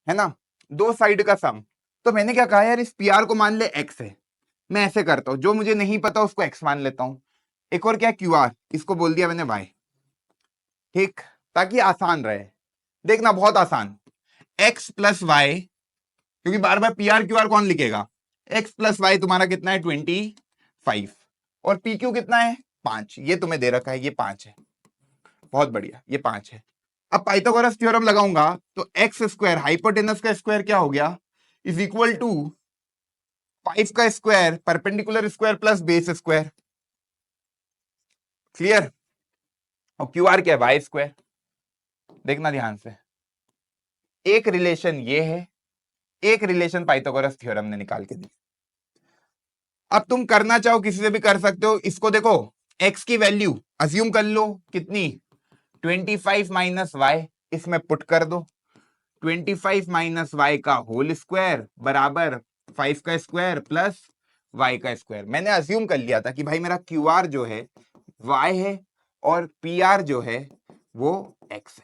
Speaker 1: है ना, दो साइड का सम, तो मैंने क्या कहा यार, इस पी आर को मान ले एक्स है, मैं ऐसे करता हूं, जो मुझे नहीं पता उसको एक्स मान लेता हूं। एक और क्या क्यू आर, इसको बोल दिया मैंने वाई, ठीक, ताकि आसान रहे। देखना बहुत आसान, एक्स प्लस वाई, क्योंकि बार बार पी आर क्यू आर कौन लिखेगा, एक्स प्लस वाई तुम्हारा कितना है 25, और पी क्यू कितना है 5, ये तुम्हें दे रखा है, ये 5 है, बहुत बढ़िया, ये 5 है। अब पाइथागोरस थ्योरम लगाऊंगा तो एक्स स्क्वायर हाइपोटेनस का स्क्वायर क्या हो गया, इज इक्वल टू 5 का square perpendicular square plus base square, clear. और क्यू आर क्या है, वाई स्क्वायर। देखना ध्यान से, एक रिलेशन ये है, एक रिलेशन पाइथागोरस थ्योरम ने निकाल के दी। अब तुम करना चाहो किसी से भी कर सकते हो, इसको देखो, x की वैल्यू अज्यूम कर लो कितनी, 25 माइनस वाई, इसमें पुट कर दो, 25 माइनस वाई का होल स्क्वायर बराबर 5 का स्क्वायर प्लस y का स्क्वायर। मैंने अज्यूम कर लिया था कि भाई मेरा क्यू आर जो है y है और पी आर जो है वो x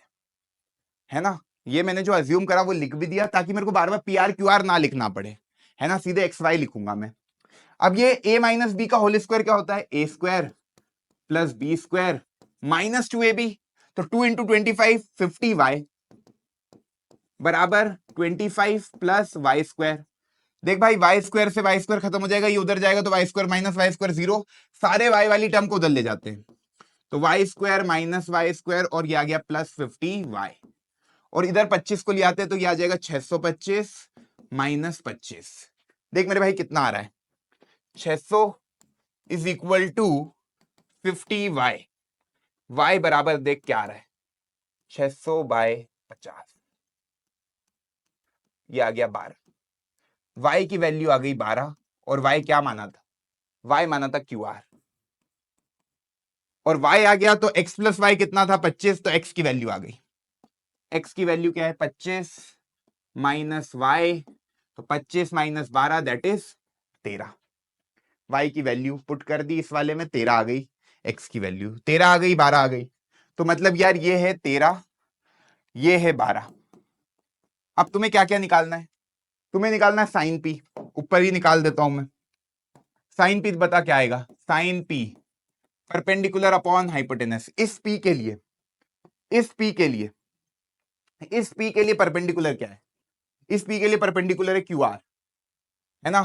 Speaker 1: है ना, ये मैंने जो अज्यूम करा वो लिख भी दिया, ताकि मेरे को बार बार पी आर क्यू आर ना लिखना पड़े, है ना, सीधे एक्स वाई लिखूंगा मैं। अब ये a माइनस बी का होल स्क्वायर क्या होता है, ए square plus b square minus 2ab, तो 2 इंटू 25 50 वाई बराबर 25 प्लस वाई स्क्वायर। देख भाई वाई स्क्वायर से वाई स्क्वायर खत्म हो जाएगा, ये उधर जाएगा तो y square minus y square 0, सारे वाई वाली टर्म को उधर ले जाते हैं, तो y square minus y square और ये आ गया प्लस 50 वाई, और इधर 25 को ले आते हैं तो ये आ जाएगा 625 माइनस 25। देख मेरे भाई कितना आ रहा है, 600 is equal to 50 y, y बराबर देख क्या आ रहा है 600 बाय 50, ये आ गया 12, वाई की वैल्यू आ गई 12, और वाई क्या माना था, वाई माना था क्यू आर, और वाई आ गया तो एक्स प्लस वाई कितना था 25, तो एक्स की वैल्यू आ गई, एक्स की वैल्यू क्या है 25 माइनस वाई, तो 25 माइनस 12 दैट इज 13, वाई की वैल्यू पुट कर दी इस वाले में, 13 आ गई, एक्स की वैल्यू 13 आ गई, 12 आ गई, तो मतलब यार ये है 13, ये है 12। अब तुम्हें क्या क्या निकालना है, तुम्हें निकालना है साइन पी, ऊपर ही निकाल देता हूं मैं, साइन पी बता क्या आएगा, sine P perpendicular upon hypotenuse, इस पी के लिए, इस पी के लिए, इस पी के लिए परपेंडिकुलर क्या है, इस पी के लिए परपेंडिकुलर है क्यू आर, है ना,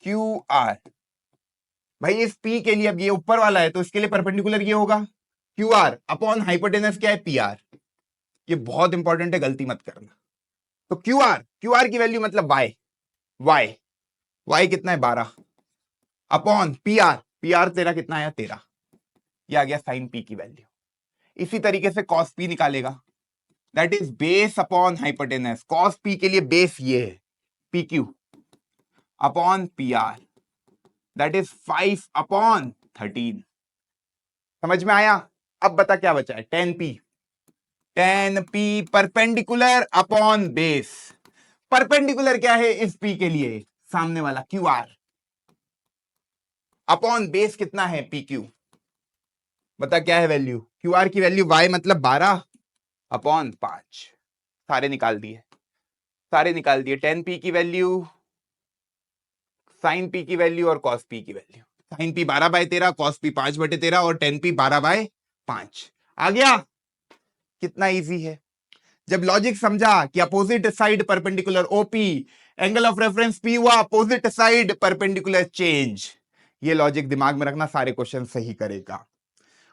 Speaker 1: क्यू आर। भाई इस पी के लिए, अब ये ऊपर वाला है तो इसके लिए परपेंडिकुलर ये होगा क्यू आर अपॉन हाइपोटेनस क्या है पी आर, ये बहुत इंपॉर्टेंट है, गलती मत करना। तो क्यू आर की वैल्यू मतलब वाई, वाई वाई कितना है 12 अपॉन पी आर तेरा कितना आया 13, ये आ गया साइन पी की वैल्यू। इसी तरीके से कॉस पी निकालेगा, that is base upon hypotenuse, cos P के लिए बेस ये है P Q upon P R, that is 5 upon 13। समझ में आया। अब बता क्या बचा है, 10p, 10p perpendicular upon base, perpendicular क्या है इस p के लिए, सामने वाला क्यू आर, अपॉन बेस कितना है पी क्यू, बता क्या है वैल्यू, क्यू आर की वैल्यू y मतलब 12 अपॉन 5, सारे निकाल दिए, सारे निकाल दिए, 10p की वैल्यू, साइन p की वैल्यू और कॉस p की value, sine p 12/13, cos p 5/13 और 10p 12/5 आ गया। कितना इजी है, जब लॉजिक समझा कि opposite side perpendicular OP, angle of reference P हुआ, अपोजिट साइड परपेंडिकुलर चेंज, ये लॉजिक दिमाग में रखना, सारे क्वेश्चन सही करेगा।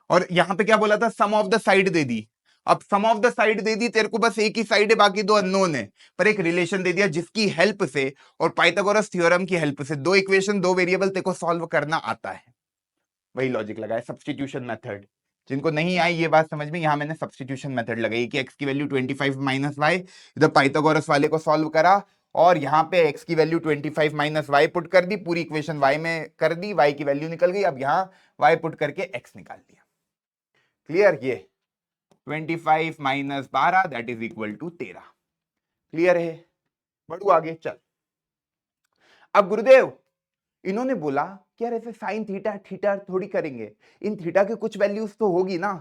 Speaker 1: और यहां पे क्या बोला था, सम ऑफ द साइड दे दी, अब सम ऑफ द साइड दे दी, तेरे को बस एक ही साइड है बाकी दो अननोन है, पर एक रिलेशन दे दिया जिसकी हेल्प से और पाइथागोरस थ्योरम की हेल्प से दो इक्वेशन दो वेरिएबल तेरे को सॉल्व करना आता है। वही लॉजिक लगाया, सब्स्टिट्यूशन मेथड। जिनको नहीं आई ये बात समझ में, यहां मैंने सब्स्टिट्यूशन मेथड लगाई कि x की वैल्यू 25 माइनस वाई, इधर पाइथागोरस वाले को सॉल्व करा और यहाँ पे x की वैल्यू 25 माइनस वाई पुट कर दी, पूरी इक्वेशन y में कर दी, y की वैल्यू निकल गई, अब यहाँ y पुट करके x निकाल दिया। क्लियर? ये 25 minus 12 that is equal to 13। Clear है? बढ़ू आगे। चल, अब गुरुदेव इन्होंने बोला कि यार ऐसे साइन थीटा थीटा थोड़ी करेंगे, इन थीटा की कुछ वैल्यूज तो होगी ना।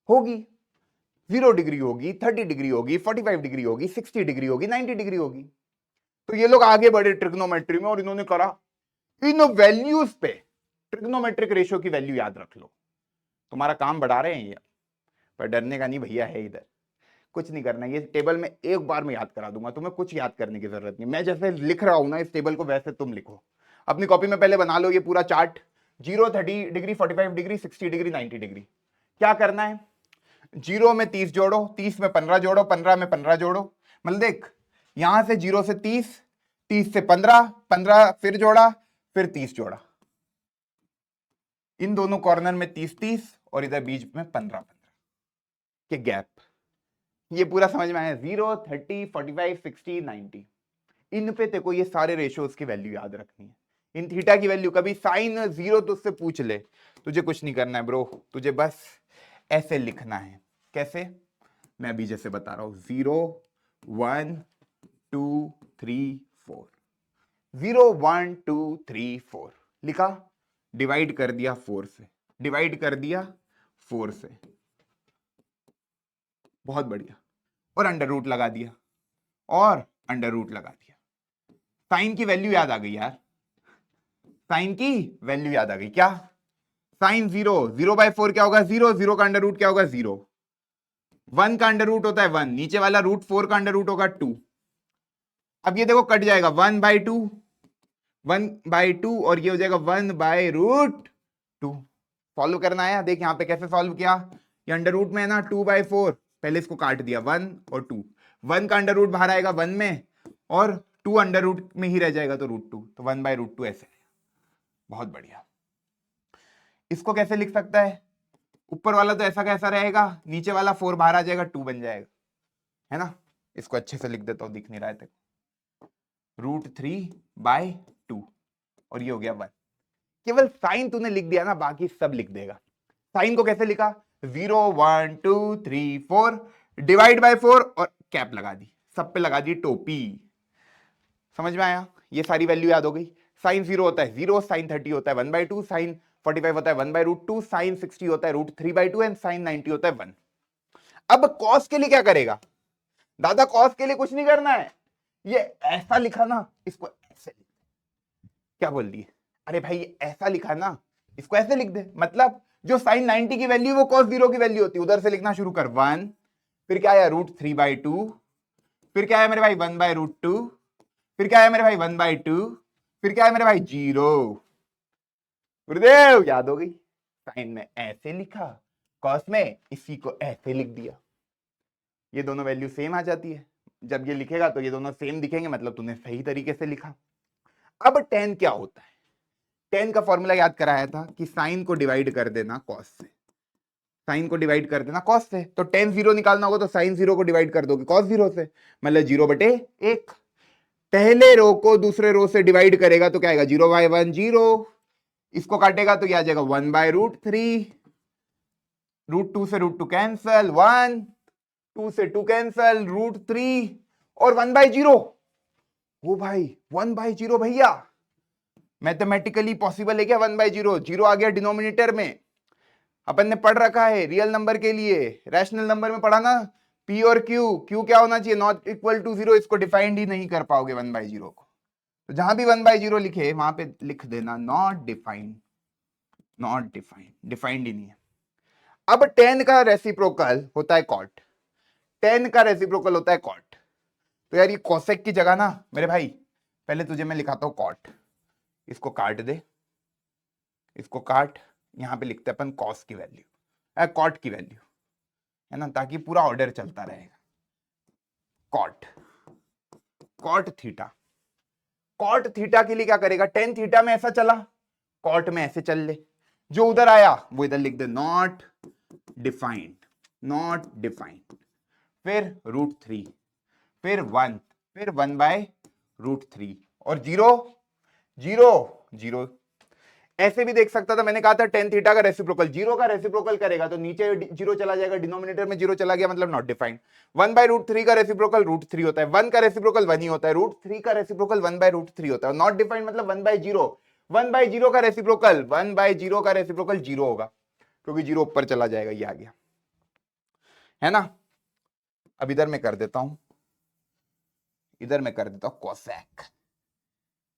Speaker 1: होगी, 0 डिग्री होगी, 30 डिग्री होगी, 45 डिग्री होगी, 60 डिग्री होगी, 90 डिग्री होगी। तो ये लोग आगे बढ़े ट्रिग्नोमेट्री में और इन्होंने करा इन वैल्यूज पे ट्रिग्नोमेट्रिक रेशियो की वैल्यू याद रख लो। तुम्हारा काम बढ़ा रहे हैं ये, पर डरने का नहीं भैया है, इधर कुछ नहीं करना। ये टेबल में एक बार में याद करा दूंगा, तुम्हें कुछ याद करने की जरूरत नहीं। मैं जैसे लिख रहा हूं ना इस टेबल को, वैसे तुम लिखो। अपनी कॉपी में पहले बना लो ये पूरा chart, 0, 30 degree, 45 degree, 60 degree, 90 degree. क्या करना है, 0 में 30 जोड़ो, 30 में 15 जोड़ो, 15 में 15 जोड़ो। मतलब देख, यहां से 0 से 30, 30 से 15, 15 फिर जोड़ा, फिर 30 जोड़ा, इन दोनों कॉर्नर में 30 30 और इधर बीच में 15 15 के गैप। ये पूरा समझ में आया? 0, 30, 45, 60, 90, इन पे तेको ये सारे रेशियोज की वैल्यू याद रखनी है। इन थीटा की वैल्यू, कभी साइन 0 तुझसे पूछ ले, तुझे कुछ नहीं करना है ब्रो, तुझे बस ऐसे लिखना है। कैसे? मैं अभी जैसे बता रहा हूं, 0, 1, 2, 3, 4, 0, 1, 2, 3, 4 लिखा, डिवाइड कर दिया 4 से, डिवाइड कर दिया 4 से, बहुत बढ़िया, और अंडर रूट लगा दिया, और अंडर रूट लगा दिया। साइन की वैल्यू याद आ गई यार, साइन की वैल्यू याद आ गई। क्या? साइन 0, 0/4 क्या होगा? 0, 0 का अंडर रूट क्या होगा? 0, 1 का अंडर रूट होता है 1, नीचे वाला रूट 4 का अंडर रूट होगा 2। अब ये देखो कट जाएगा, 1/2, 1/2, और ये हो जाएगा 1/√2। सॉल्व करना है, देख यहां पे कैसे सॉल्व किया, ये अंडर रूट में है ना, 2/4, पहले इसको काट दिया, 1 और 2, 1 का अंडर रूट बाहर आएगा 1 में, और 2 अंडर रूट में ही रह जाएगा तो √2, तो 1/√2 ऐसे। बहुत बढ़िया। इसको कैसे लिख सकता है? ऊपर वाला तो ऐसा कैसा रहेगा, नीचे वाला 4 बाहर आ जाएगा, 2 बन जाएगा, है ना। इसको अच्छे से लिख देता हूं, दिख नहीं रहा है तक, √3/2, और ये हो गया 1। केवल साइन तूने लिख दिया ना, बाकी सब लिख देगा। साइन को कैसे लिखा? 0, 1, 2, 3, 4 डिवाइड बाय 4 और कैप लगा दी, सब पे लगा दी टोपी। समझ में आया? ये सारी वैल्यू याद हो गई। साइन 0 होता है 0, साइन 30 होता है 1/2, साइन 45 होता है 1/√2, साइन 60 होता है √3/2 एंड साइन 90 होता है 1। अब कॉस के लिए क्या करेगा? दादा कॉस के लिए कुछ नहीं करना है, ये ऐसा लिखा ना, इसको ऐसे लिख। क्या बोल दिए? अरे भाई ऐसा लिखा ना, इसको ऐसे लिख दे। मतलब जो साइन 90 की वैल्यू वो कॉस 0 की वैल्यू होती है, उधर से लिखना शुरू कर, 1, फिर क्या आया √3/2, फिर क्या है मेरे भाई 1/√2, फिर क्या है मेरे भाई 1/2, फिर क्या है मेरे भाई 0। गुरुदेव याद हो गई? साइन में ऐसे लिखा, कॉस में इसी को ऐसे लिख दिया, ये दोनों वैल्यू सेम आ जाती है। जब ये लिखेगा तो ये दोनों सेम दिखेंगे, मतलब तूने सही तरीके से लिखा। अब tan क्या होता है? tan का फॉर्मूला याद कराया था कि साइन को डिवाइड कर देना कॉस से, साइन को डिवाइड कर देना कॉस से। तो tan 0 निकालना होगा तो साइन 0 को डिवाइड कर दोगे कॉस 0 से, मतलब 0/1। पहले रो को दूसरे रो से डिवाइड करेगा तो क्या आएगा? 0/1 0, इसको काटेगा तो क्या आ जाएगा? 1/√3, √2 से √2 कैंसल, 1, 2 से 2 कैंसल, √3 और 1/0। ओ भाई 1/0 भैया, मैथमेटिकली पॉसिबल है क्या 1/0? 0 आ गया डिनोमिनेटर में। अपन ने पढ़ रखा है रियल नंबर के लिए, रैशनल नंबर में पढ़ा ना, P और Q क्या होना चाहिए? Not equal to 0। इसको डिफाइंड ही नहीं कर पाओगे 1/0 को, तो जहां भी 1/0 लिखे वहां पे लिख देना not defined, not defined, defined ही नहीं है। अब tan का रेसिप्रोकल होता है कॉट, tan का रेसिप्रोकल होता है कॉट। तो यार ये कोसेक की जगह ना मेरे भाई, पहले तुझे मैं लिखाता हूं कॉट, इसको काट दे, इसको काट, यहां पे लिखते अपन कॉस की वैल्यू, कॉट की वैल्यू, है ना, ताकि पूरा ऑर्डर चलता रहेगा। Cot, cot theta, cot theta के लिए क्या करेगा? tan थीटा में ऐसा चला, कॉट में ऐसे चल ले, जो उधर आया वो इधर लिख दे, नॉट डिफाइंड, नॉट डिफाइंड। फिर √3, फिर 1, फिर 1/√3 और 0 0 0। ऐसे भी देख सकता था, मैंने कहा था tan थीटा का रेसिप्रोकल 0 का रेसिप्रोकल करेगा तो नीचे 0 चला जाएगा, डिनोमिनेटर में 0 चला गया, मतलब नॉट डिफाइंड। 1/√3 का रेसिप्रोकल √3 होता है, 1 का रेसिप्रोकल 1 ही होता है, √3 का रेसिप्रोकल 1/√3 होता है। नॉट डिफाइंड मतलब 1/0, 1/0 का रेसिप्रोकल 1/0 का रेसिप्रोकल 0 होगा, क्योंकि 0 ऊपर चला जाएगा, ये आ गया है ना। अब इधर मैं कर देता हूं, इधर मैं कर देता हूं cosec,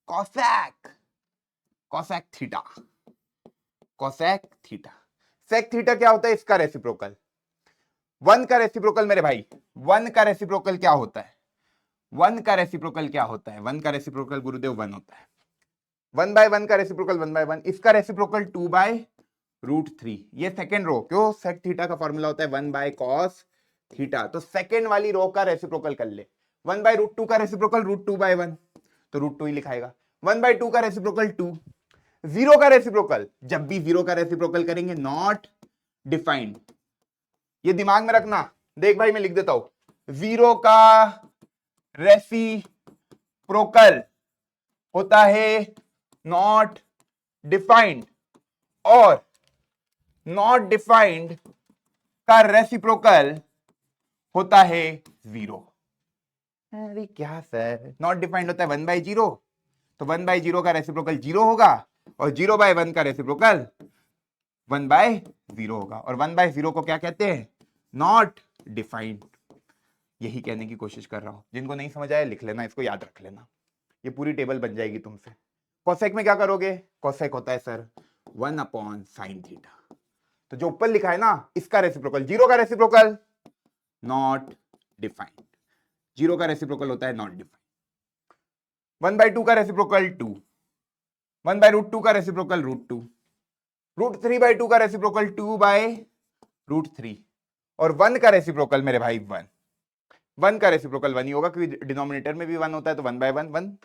Speaker 1: cosec, cosec theta, cosec theta. Sec theta क्या होता है? इसका रेसिप्रोकल। 1 का रेसिप्रोकल मेरे भाई, 1 का रेसिप्रोकल क्या होता है? 1 का रेसिप्रोकल क्या होता है? 1 का रेसिप्रोकल गुरुदेव 1 होता है। 1/1 का रेसिप्रोकल 1/1, इसका रेसिप्रोकल 2/√3। ये सेकेंड रो, क्यों? सेक थीटा का फॉर्मूला होता है 1/cos थीटा, तो सेकेंड वाली रो का रेसिप्रोकल कर ले। 1/√2 का रेसिप्रोकल √2/1, तो √2 ही लिखाएगा। 1/2 का रेसिप्रोकल 2। 0 का रेसिप्रोकल, जब भी 0 का रेसिप्रोकल करेंगे नॉट डिफाइंड, ये दिमाग में रखना। देख भाई मैं लिख देता हूं, 0 का रेसिप्रोकल होता है नॉट डिफाइंड, और नॉट डिफाइंड का रेसिप्रोकल होता है 0। अरे क्या सर, नॉट डिफाइंड होता है 1/0, तो 1/0 का रेसिप्रोकल 0 होगा, और 0/1 का रेसिप्रोकल 1/0 होगा, और 1/0 को क्या कहते हैं? Not defined. यही कहने की कोशिश कर रहा हूं, जिनको नहीं समझ आया लिख लेना, इसको याद रख लेना, ये पूरी टेबल बन जाएगी तुमसे। कोसेक में क्या करोगे? कोसेक होता है सर 1/sin थीटा, तो जो ऊपर लिखा है ना इसका रेसिप्रोकल, 0 का रेसिप्रोकल नॉट डिफाइंड, 0 का रेसिप्रोकल होता है नॉट डिफाइंड। 1/2 का रेसिप्रोकल 2, 1/√2 का रेसिप्रोकल √2, √3/2 का रेसिप्रोकल 2/√3, और 1 का रेसिप्रोकल मेरे भाई 1। 1 का रेसिप्रोकल 1 ही होगा, क्योंकि डिनोमिनेटर में भी 1 होता है, तो 1/1 1।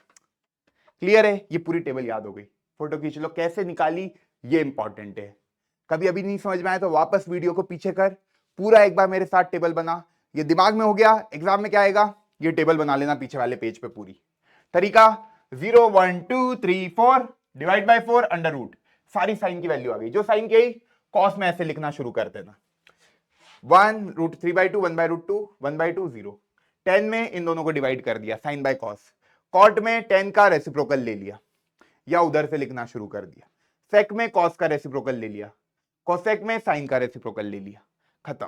Speaker 1: क्लियर है? ये पूरी टेबल याद हो गई, फोटो खींच लो। कैसे निकाली ये इंपॉर्टेंट है, कभी अभी नहीं समझ में आया तो वापस वीडियो को पीछे कर, पूरा एक बार मेरे साथ टेबल बना, ये दिमाग में हो गया, एग्जाम में क्या आएगा ये टेबल बना लेना पीछे वाले पेज पे पूरी। तरीका 0 1 2 3 4 डिवाइड बाय 4 अंडर रूट, सारी साइन की वैल्यू आ गई, जो साइन की आई कॉस में ऐसे लिखना शुरू कर देना। 1 √3/2 1/√2 1/2 0। 10 में इन दोनों को डिवाइड कर दिया, साइन बाय कॉस। कॉट में 10 का रेसिप्रोकल ले लिया, या उधर से लिखना शुरू कर दिया। सेक में कॉस का रेसिप्रोकल ले लिया, कोसेक में साइन का रेसिप्रोकल ले लिया, खत्म।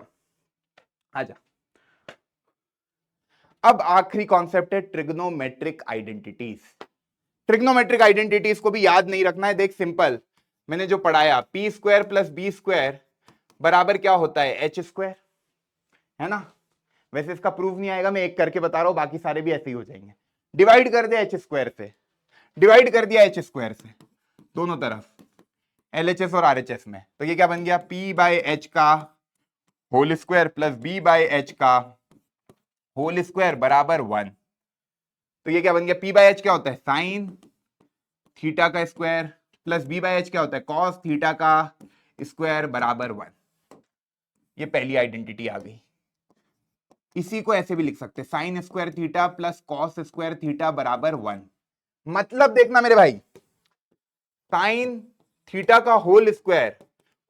Speaker 1: आजा, अब आखिरी कॉन्सेप्ट है ट्रिग्नोमेट्रिक आइडेंटिटीज। ट्रिग्नोमेट्रिक आइडेंटिटीज को भी याद नहीं रखना है, देख सिंपल, मैंने जो पढ़ाया p² + b² बराबर क्या होता है? h², है ना। वैसे इसका प्रूफ नहीं आएगा, मैं एक करके बता रहा हूं, बाकी सारे भी ऐसे ही हो जाएंगे। डिवाइड कर दिया h² से, डिवाइड कर दिया h² से दोनों तरफ, LHS और RHS में, तो ये क्या बन गया? p/h का होल स्क्वायर प्लस b/h का होल स्क्वायर बराबर 1। तो ये क्या बन गया? p/h क्या होता है? साइन थीटा का स्क्वायर, प्लस b/h क्या होता है? कॉस थीटा का स्क्वायर बराबर 1। ये पहली आइडेंटिटी आ गई। इसी को ऐसे भी लिख सकते, sign square theta plus cos square theta बराबर 1। मतलब देखना मेरे भाई, साइन थीटा का होल स्क्वायर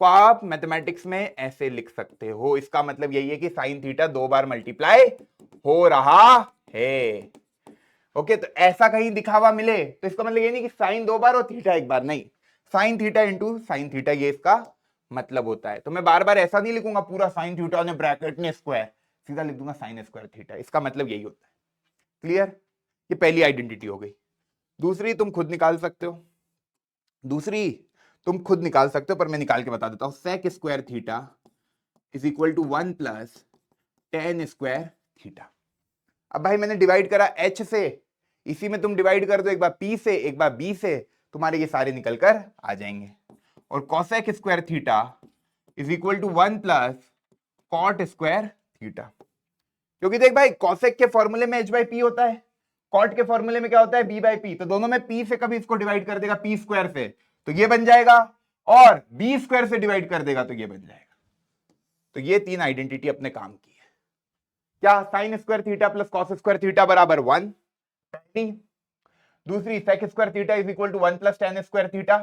Speaker 1: को आप मैथमेटिक्स में ऐसे लिख सकते हो, इसका मतलब यही है कि साइन थीटा 2 बार मल्टीप्लाई हो रहा है। ओके, तो ऐसा कहीं दिखावा मिले तो इसका मतलब ये नहीं कि साइन 2 बार और थीटा 1 बार, नहीं, sine theta into sine theta, ये इसका मतलब होता है। तो मैं बार बार ऐसा नहीं लिखूंगा पूरा साइन थीटा ने ब्रैकेट में स्क्वायर, सीधा लिख दूंगा साइन स्क्वायर थीटा, इसका मतलब यही होता है। क्लियर? ये पहली आइडेंटिटी हो गई। दूसरी तुम खुद निकाल सकते हो, दूसरी तुम खुद निकाल सकते हो, पर मैं निकाल के बता देता हूं। Sec square theta is equal to 1 + tan square theta. अब भाई मैंने डिवाइड करा h से, इसी में तुम डिवाइड कर दो, एक बार p से एक बार b से, तुम्हारे ये सारे निकल कर आ जाएंगे। और cosec square theta is equal to 1 + cot square theta, क्योंकि देख भाई कोसेक के फॉर्मूले में h/p होता है, कॉट के फॉर्मूले में क्या होता है? b/p, तो दोनों में p से कभी इसको डिवाइड कर देगा p² से, तो ये बन जाएगा, और बी स्क्वायर से डिवाइड कर देगा तो ये बन जाएगा। तो ये तीन आइडेंटिटी अपने काम की है। क्या sine square theta plus cos square theta बराबर 1, पहली। दूसरी sec square theta is equal to 1 plus tan square theta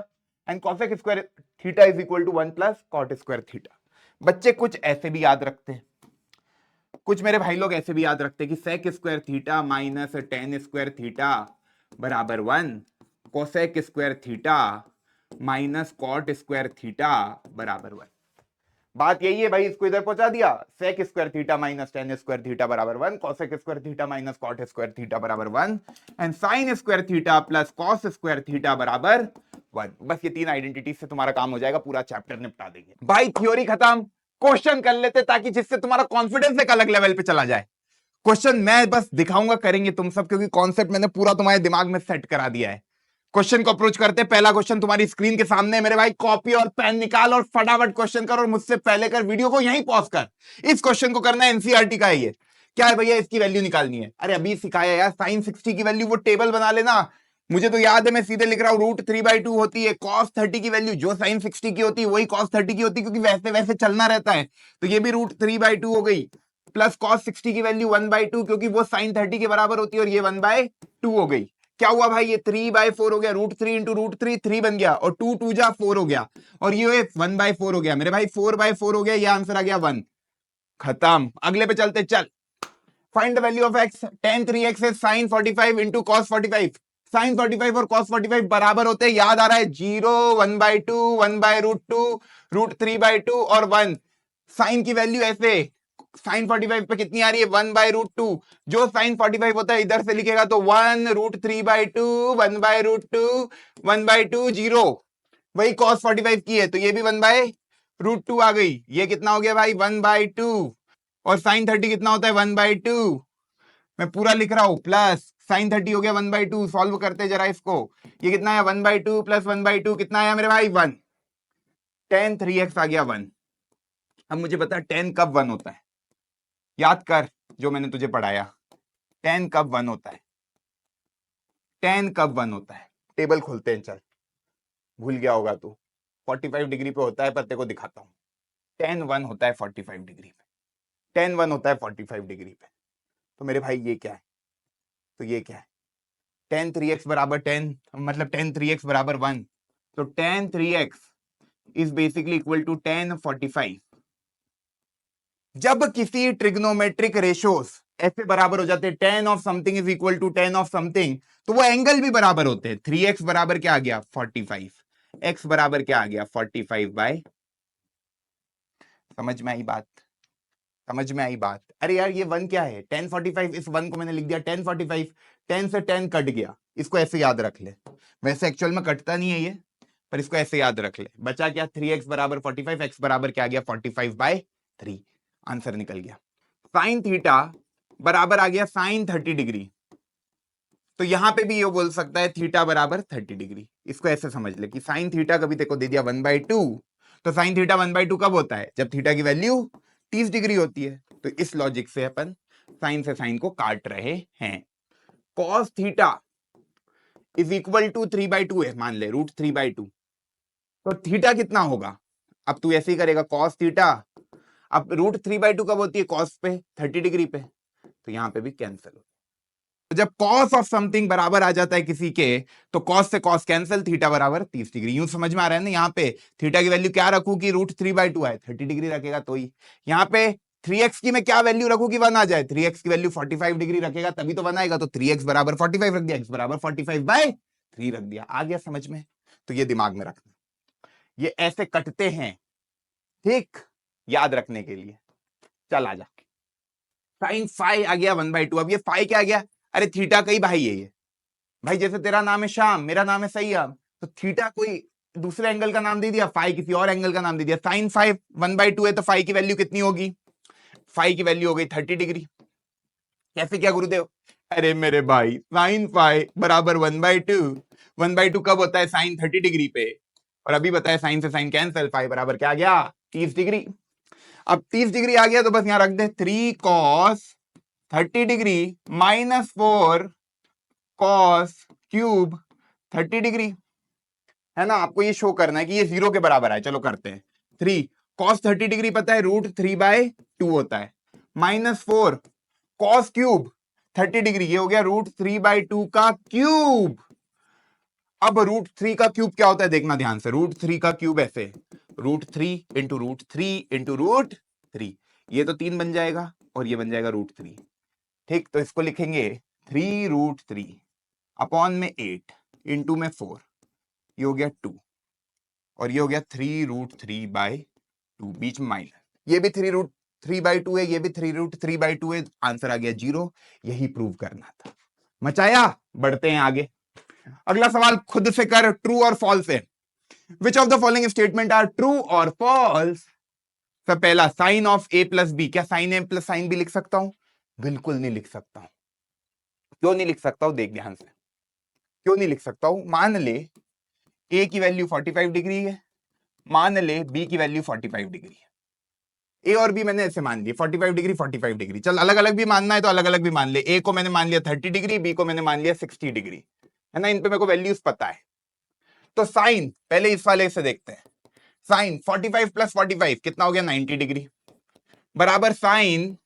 Speaker 1: and cosec square theta is equal to 1 plus cot square theta. बच्चे कुछ ऐसे भी याद रखते हैं, कुछ मेरे भाई लोग ऐसे भी याद रखते हैं कि sec square theta minus tan square theta बराबर 1, cosec square theta minus cot square theta बराबर 1। बात यही है भाई, इसको इधर पहुंचा दिया, sec square theta minus tan square theta बराबर 1, cosec square theta minus cot square theta बराबर 1 and sine square theta plus cos square theta बराबर 1। बस ये तीन आइडेंटिटी से तुम्हारा काम हो जाएगा, पूरा चैप्टर निपटा देंगे भाई। थ्योरी खत्म, क्वेश्चन कर लेते ताकि जिससे तुम्हारा कॉन्फिडेंस एक अलग लेवल पे चला जाए। क्वेश्चन मैं बस दिखाऊंगा, करेंगे तुम सब, क्योंकि कॉन्सेप्ट मैंने पूरा तुम्हारे दिमाग में सेट करा दिया है। क्वेश्चन को अप्रोच करते, पहला क्वेश्चन तुम्हारी स्क्रीन के सामने मेरे भाई, कॉपी और पेन निकाल और फटाफट क्वेश्चन कर, और मुझसे पहले कर, वीडियो को यहीं पॉज कर। इस क्वेश्चन को करना है, एनसीईआरटी का है ये। क्या है भैया, इसकी वैल्यू निकालनी है। अरे अभी सिखाया यार, साइन 60 की वैल्यू वो टेबल बना लेना, मुझे तो याद है, मैं सीधे लिख रहा हूं, √3/2 होती है। cos 30 की वैल्यू जो साइन 60 की होती है वही cos 30 की होती है, क्योंकि वैसे वैसे चलना रहता है। तो ये भी √3/2 हो गई, प्लस cos 60 की वैल्यू 1/2, क्योंकि वो साइन 30 के बराबर होती है, और ये 1/2 हो गई। क्या हुआ भाई, ये 3/4 हो गया, √3 इंटू √3 3 बन गया, और 2 2 जा 4 हो गया, और ये 1/4 हो गया मेरे भाई, 4/4 हो गया, ये आंसर आ गया 1। खत्म, अगले पे चलते, चल। Find the value of x, tan 3x is sin 45 into cos 45। Sine 45 और cos 45 बराबर होते हैं, याद आ रहा है, 0, 1/2, 1/√2, √3/2 और 1। साइन की वैल्यू ऐसे, साइन 45 पे कितनी आ रही है, 1/√2। जो साइन 45 होता है इधर से लिखेगा तो 1, √3/2, 1/√2, 1/2, 0। वही cos 45 की है, तो ये भी 1/√2 आ गई। ये कितना हो गया भाई, 1/2, और साइन 30 कितना होता है, 1/2। मैं पूरा लिख रहा हूं, प्लस साइन 30 हो गया 1/2। सॉल्व करते जरा इसको, ये कितना है, 1/2 प्लस 1/2 कितना आया मेरे भाई, 1। tan 3x आ गया 1। अब मुझे बता tan कब 1 होता है, याद कर जो मैंने तुझे पढ़ाया। tan कब 1 होता है, tan कब 1 होता है, टेबल खोलते हैं, चल। भूल गया होगा तू, 45 डिग्री पे होता है, पर तेरे को दिखाता हूं। tan 1 होता है 45 डिग्री पे, tan 1 होता है 45 डिग्री पे। तो मेरे भाई ये क्या है, तो ये क्या है, tan 3x बराबर 10, मतलब tan 3x बराबर 1, तो tan 3x is basically equal to tan 45। जब किसी ट्रिग्नोमेट्रिक रेशोस ऐसे बराबर हो जाते हैं, tan of something is equal to tan of something, तो वो एंगल भी बराबर होते हैं। 3x बराबर क्या आ गया, 45, x बराबर क्या आ गया, 45/। समझ में आई बात, समझ में आई बात। अरे यार ये 1 क्या है, tan 45, इस 1 को मैंने लिख दिया tan 45, 10 से 10 कट गया, इसको ऐसे याद रख ले। वैसे एक्चुअल में कटता नहीं है ये, पर इसको ऐसे याद रख ले। बचा क्या, 3x बराबर 45, x बराबर क्या आ गया, 45/3। आंसर निकल गया। साइन थीटा बराबर आ गया साइन 30 डिग्री, तो यहां पे भी ये बोल सकता है थीटा बराबर 30 डिग्री। इसको ऐसे समझ ले कि साइन थीटा कभी तेको दे दिया 1/2, तो साइन थीटा 1/2 कब होता है, जब थीटा की वैल्यू 30 डिग्री होती है। तो इस लॉजिक से अपन साइन से साइन को काट रहे हैं। Cos theta is equal to 3/2 है, मान ले √3/2, तो थीटा कितना होगा। अब तू ऐसे ही करेगा, कॉस थीटा, अब √3/2 कब होती है, कॉस पे 30 डिग्री पे, तो यहां पे भी कैंसिल हो। तो जब कॉस ऑफ समथिंग बराबर आ जाता है किसी के, तो कॉस से कॉस कैंसिल, थीटा बराबर 30 डिग्री। यूं समझ में आ रहा है ना, यहाँ पे थीटा की वैल्यू क्या रखू कि √3/2 है, 30 डिग्री रखेगा तो ही। यहाँ पे 3x की मैं क्या वैल्यू रखू कि 1 आ जाए, 3x की वैल्यू 45 डिग्री रखेगा तभी तो 1 आएगा, तो 3x बराबर 45 रख दिया, x बराबर 45/3 रख दिया। आ गया समझ में, तो ये दिमाग में रखना, ये ऐसे कटते हैं, ठीक, याद रखने के लिए। चल आ जा, साइन फाइ आ गया 1/2। अब ये फाइ क्या आ गया, अरे थीटा का ही भाई है ये। भाई जैसे तेरा नाम है श्याम, मेरा नाम है सैयद, तो थीटा कोई दूसरे एंगल का नाम दे दिया, फाइ किसी और एंगल का नाम दे दिया। साइन फाइ 1/2 है, तो फाइ की वैल्यू कितनी होगी, फाइ की वैल्यू हो गई 30 डिग्री। कैसे क्या गुरुदेव, अरे मेरे भाई साइन फाइ बराबर 1/2, 1/2 कब होता है, साइन 30 डिग्री पे, और अभी बताया साइन से साइन कैंसिल, फाइ बराबर क्या आ गया, 30 डिग्री। अब 30 डिग्री आ गया तो बस यहां रख दे 3 cos 30 degree minus 4 cos cube 30 degree. है ना, आपको ये शो करना है कि ये 0 के बराबर है। चलो करते हैं। 3 cos 30 डिग्री पता है √3/2 होता है, -4 cos क्यूब 30 डिग्री, ये हो गया √3/2 का क्यूब। अब √3 का क्यूब क्या होता है देखना ध्यान से, √3 का क्यूब ऐसे √3 इंटू √3 इंटू √3, ये तो 3 बन जाएगा और ये बन जाएगा √3। ठीक, तो इसको लिखेंगे 3√3 अपॉन में 8 इंटू में 4, ये हो गया 2 और ये हो गया 3√3/2, बीच में माइनस, ये भी 3√3/2 है, ये भी 3√3/2 है, आंसर आ गया 0। यही प्रूव करना था। मचाया, बढ़ते हैं आगे। अगला सवाल खुद से कर, ट्रू और फॉल्स है। Which of the following statement are true और फॉल्स? सब पहला, sine of a plus B, क्या sine a plus sine b लिख सकता हूं? बिल्कुल नहीं लिख सकता हूं। क्यों नहीं लिख सकता हूं, देख ध्यान से, क्यों नहीं लिख सकता हूं। मान ले a की वैल्यू 45 डिग्री है, मान ले b की वैल्यू 45 डिग्री है। ए और बी मैंने ऐसे मान लिया 45 डिग्री 45 डिग्री, चल अलग अलग भी मानना है तो अलग अलग भी मान ले। ए को मैंने मान लिया 30 डिग्री, बी को मैंने मान लिया 60 डिग्री, है ना, इन पे मेरे को वैल्यूज पता है। तो साइन पहले इस वाले से देखते हैं, साइन 45 प्लस 45 कितना हो गया 90 डिग्री, बराबर sine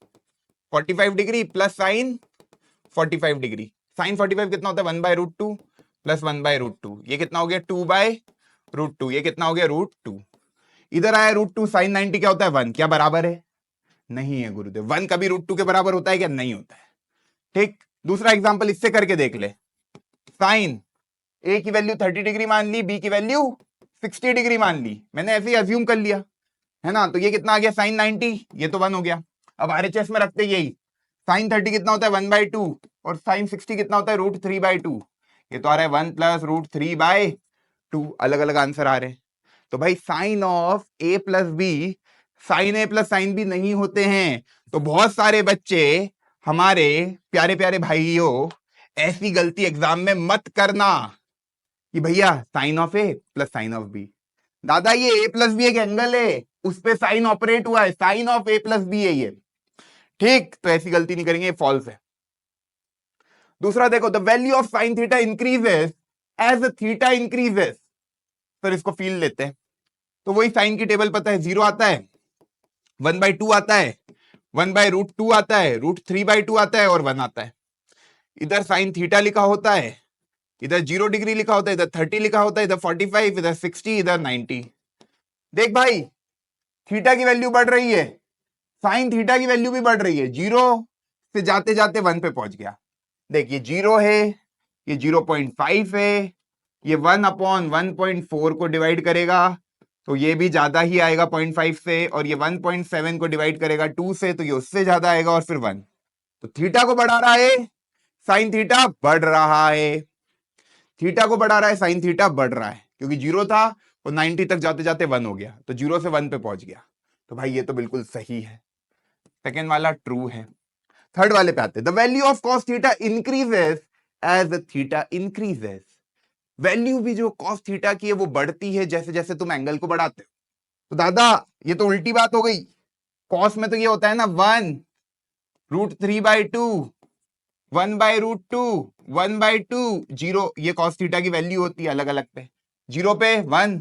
Speaker 1: 45 degree plus sine 45 degree. Sine 45 कितना होता है 1/√2 प्लस 1/√2, ये कितना हो गया 2/√2, ये कितना हो गया √2। इधर आया √2, साइन 90 क्या होता है 1, क्या बराबर है? नहीं है गुरुदेव, 1 कभी √2 के बराबर होता है क्या? नहीं होता है। ठीक, दूसरा एग्जांपल इससे करके देख ले, साइन ए की वैल्यू 30 डिग्री मान ली, बी की वैल्यू 60 डिग्री मान ली, मैंने ऐसे ही अज्यूम कर लिया, है ना, तो ये कितना आ गया साइन 90, ये तो 1 हो गया। अब आरएचएस में रखते यही, साइन 30 कितना होता है 1/2 और साइन 60 कितना होता है √3/2, ये तो आ रहा है 1 प्लस √3/2, अलग अलग आंसर आ रहे हैं। तो भाई sine of a plus b sine a plus sine b नहीं होते हैं। तो बहुत सारे बच्चे, हमारे प्यारे प्यारे भाइयों, ऐसी गलती एग्जाम में मत करना कि भैया sine of a plus sine of b, दादा ये a प्लस बी एक एंगल है, उस पे साइन ऑपरेट हुआ है, sine of a plus b है ये। ठीक, तो ऐसी गलती नहीं करेंगे, फॉल्स है। दूसरा देखो, the value of sine theta increases as theta increases, sir इसको फील लेते हैं। तो वही साइन की टेबल पता है, 0 आता है, 1/2 आता है, 1/√2 आता है, √3/2 आता है और 1 आता है। इधर साइन थीटा लिखा होता है, इधर 0 डिग्री लिखा होता है, इधर 30 लिखा होता है, इधर 45, इधर 60, इधर 90। देख भाई, थीटा की वैल्यू बढ़ रही है, साइन थीटा की वैल्यू भी बढ़ रही है, 0 से जाते जाते 1 पे पहुंच गया। देख ये 0 है, ये 0.5 है, ये 1/1.4 को डिवाइड करेगा तो ये भी ज्यादा ही आएगा 0.5 से, और ये 1.7 को डिवाइड करेगा 2 से तो ये उससे ज्यादा आएगा, और फिर 1। तो थीटा को बढ़ा रहा है, साइन थीटा बढ़ रहा है, थीटा को बढ़ा रहा है, साइन थीटा बढ़ रहा है, क्योंकि 0 था वो 90 तक जाते जाते 1 हो गया, तो 0 से 1 पे पहुंच गया। तो भाई ये तो बिल्कुल सही है, सेकेंड वाला ट्रू है। थर्ड वाले पे आते, the value of cos theta increases as theta increases, value भी जो कॉस थीटा की है वो बढ़ती है जैसे जैसे तुम एंगल को बढ़ाते हो। तो दादा ये तो उल्टी बात हो गई, कॉस में तो ये होता है ना 1 √3/2, 1/√2, 1/2, 0, ये कॉस थीटा की वैल्यू होती है अलग अलग पे, 0 पे 1,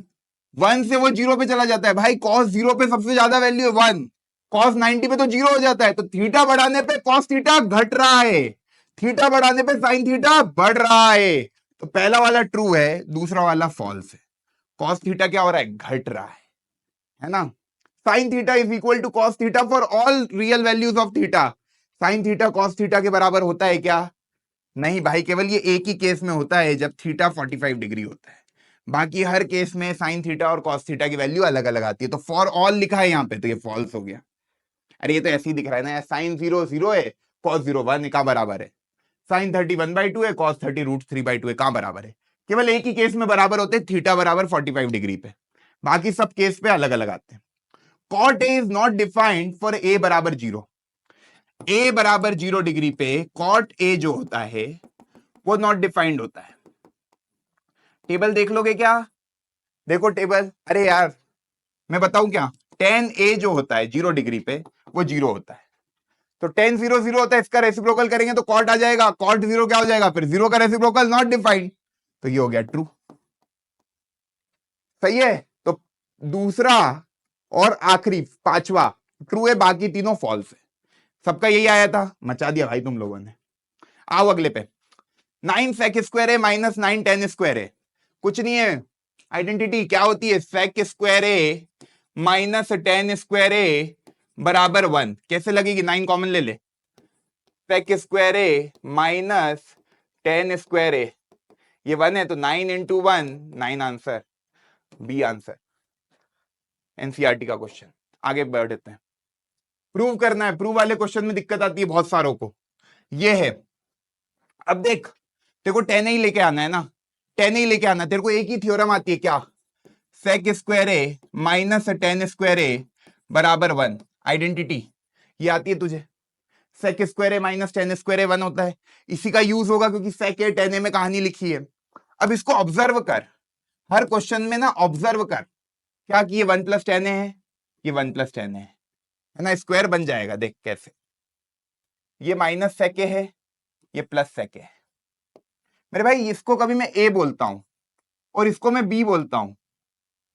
Speaker 1: 1 से वो 0 पे चला जाता है। भाई कॉस 0 पे सबसे ज्यादा वैल्यू है 1, कॉस 90 पे तो 0 हो जाता है, तो थीटा बढ़ाने पे कॉस थीटा घट रहा है, थीटा बढ़ाने पे साइन थीटा बढ़ रहा है। तो पहला वाला ट्रू है, दूसरा वाला फॉल्स है, कॉस थीटा क्या हो रहा है, घट रहा है ना। Sine theta is equal to cos theta for all real values of theta, sine theta cos theta के बराबर होता है क्या? नहीं भाई, केवल ये एक ही केस में होता है जब थीटा 45 डिग्री होता है, बाकी हर केस में साइन थीटा और कॉस थीटा की वैल्यू अलग अलग आती है। तो फॉर ऑल लिखा है यहाँ पे, तो ये फॉल्स हो गया। अरे ये तो ऐसे ही दिख रहा है ना, साइन 0 0 है, कॉस 0 1 का बराबर है, साइन 30 1/2 है, कॉस 30 √3/2 है, कहां बराबर है? केवल एक ही केस में बराबर होते हैं, थीटा बराबर 45 डिग्री पे, बाकी सब केस पे अलग अलग आते हैं। Cot A is not defined for A बराबर 0, ए बराबर 0 डिग्री पे कॉट ए जो होता है वो नॉट डिफाइंड होता है। टेबल देख लोगे क्या? देखो टेबल, अरे यार मैं बताऊं क्या, tan a जो होता है 0 डिग्री पे वो 0 होता है, तो tan 0 0 होता है, इसका रेसिप्रोकल करेंगे तो कॉट आ जाएगा, कॉट 0 क्या हो जाएगा फिर 0 का रेसिप्रोकल नॉट डिफाइंड, तो ये हो गया ट्रू। सही है। तो दूसरा और आखिरी पांचवा ट्रू है, बाकी तीनों फॉल्स है। सबका यही आया था, मचा दिया भाई तुम लोगों ने। आओ अगले पे। 9 सेक स्क्वायर है माइनस 9 10 स्क्वायर है, कुछ नहीं है। आइडेंटिटी क्या होती है, sec square A minus 10 square A बराबर 1। कैसे लगेगी, 9 कॉमन ले ले, sec square A minus 10 square A, ये 1 है तो 9 into 1 9 answer, B answer, NCERT का क्वेश्चन। आगे बढ़ते हैं, प्रूव करना है। प्रूव वाले क्वेश्चन में दिक्कत आती है बहुत सारों को, ये है। अब देख, तेरे को 10 ही लेके आना है ना, 10 ही लेके आना। तेरे को एक ही थ्योरम आती है क्या, सेक square A minus 10 square A बराबर 1, आइडेंटिटी ये आती है तुझे। सेक स्क्वायर ए माइनस 10 स्क्वायर ए 1 होता है, इसी का यूज होगा क्योंकि सेक ए 10 ए में कहानी लिखी है। अब इसको ऑब्जर्व कर, हर क्वेश्चन में ना ऑब्जर्व कर क्या कि ये 1 प्लस 10 है, ये 1 प्लस 10 है ना, स्क्वायर बन जाएगा। देख कैसे, ये माइनस सेक ए है, ये प्लस सेक ए है। मेरे भाई इसको कभी मैं ए बोलता हूं और इसको मैं बी बोलता हूं,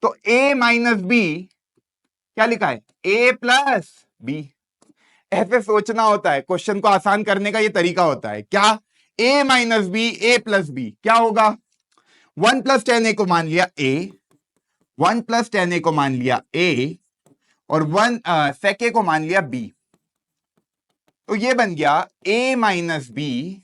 Speaker 1: तो ए माइनस बी क्या लिखा है, ए प्लस बी। ऐसे सोचना होता है, क्वेश्चन को आसान करने का ये तरीका होता है। क्या, ए माइनस बी ए प्लस बी क्या होगा, 1 प्लस 10 ए को मान लिया ए, 1 प्लस 10 ए को मान लिया ए, और 1 सेक ए को मान लिया बी। तो ये बन गया ए माइनस बी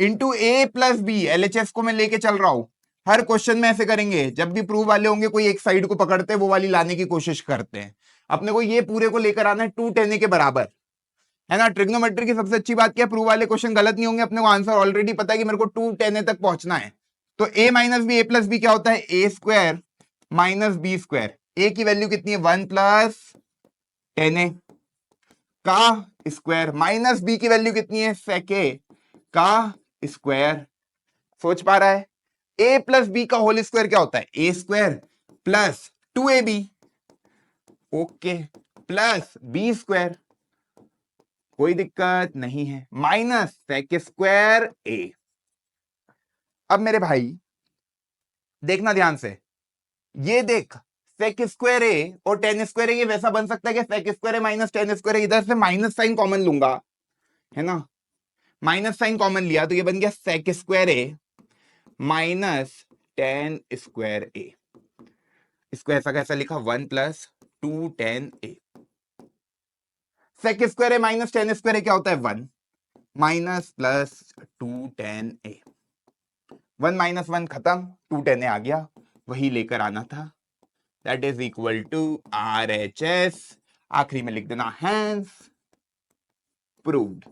Speaker 1: इंटू ए प्लस बी। एलएचएस को मैं लेके चल रहा हूं, हर क्वेश्चन में ऐसे करेंगे। जब भी प्रूफ वाले होंगे कोई एक साइड को पकड़ते हैं, वो वाली लाने की कोशिश करते हैं। अपने को ये पूरे को लेकर आना है 2 10 ए के बराबर, है ना। ट्रिग्नोमेट्री की सबसे अच्छी बात क्या है, प्रूफ वाले क्वेश्चन गलत नहीं होंगे, अपने को आंसर ऑलरेडी पता है कि मेरे को 2 10 ए तक पहुंचना है। तो ए माइनस बी ए प्लस बी क्या होता है, ए स्क्वायर माइनस बी स्क्वायर। ए की वैल्यू कितनी है, 1 प्लस 10 ए का स्क्वायर, माइनस बी की वैल्यू कितनी है, सेक ए का स्क्वायर। सोच पा रहा है, ए प्लस बी का होल स्क्वायर क्या होता है, ए square plus 2ab, okay, plus b square, कोई दिक्कत नहीं है, माइनस सेक स्क्वायर ए। अब मेरे भाई देखना ध्यान से, ये देख सेक स्क्वायर ए और 10 स्क्वायर ए, ये वैसा बन सकता है कि sec square A minus 10 square ए, इधर से माइनस साइन कॉमन लूंगा, है ना, माइनस साइन कॉमन लिया तो ये बन गया सेक स्क्वायर ए माइनस 10 स्क्वायर ए। इसको ऐसा कैसा लिखा, 1 plus 2 10 A. Sec square A minus 10 square ए क्या होता है, 1 माइनस प्लस 2 10 ए। 1 माइनस 1 खत्म, 2 10 ए आ गया, वही लेकर आना था। That is equal to RHS। आखिरी में लिख देना हैंस प्रूव्ड।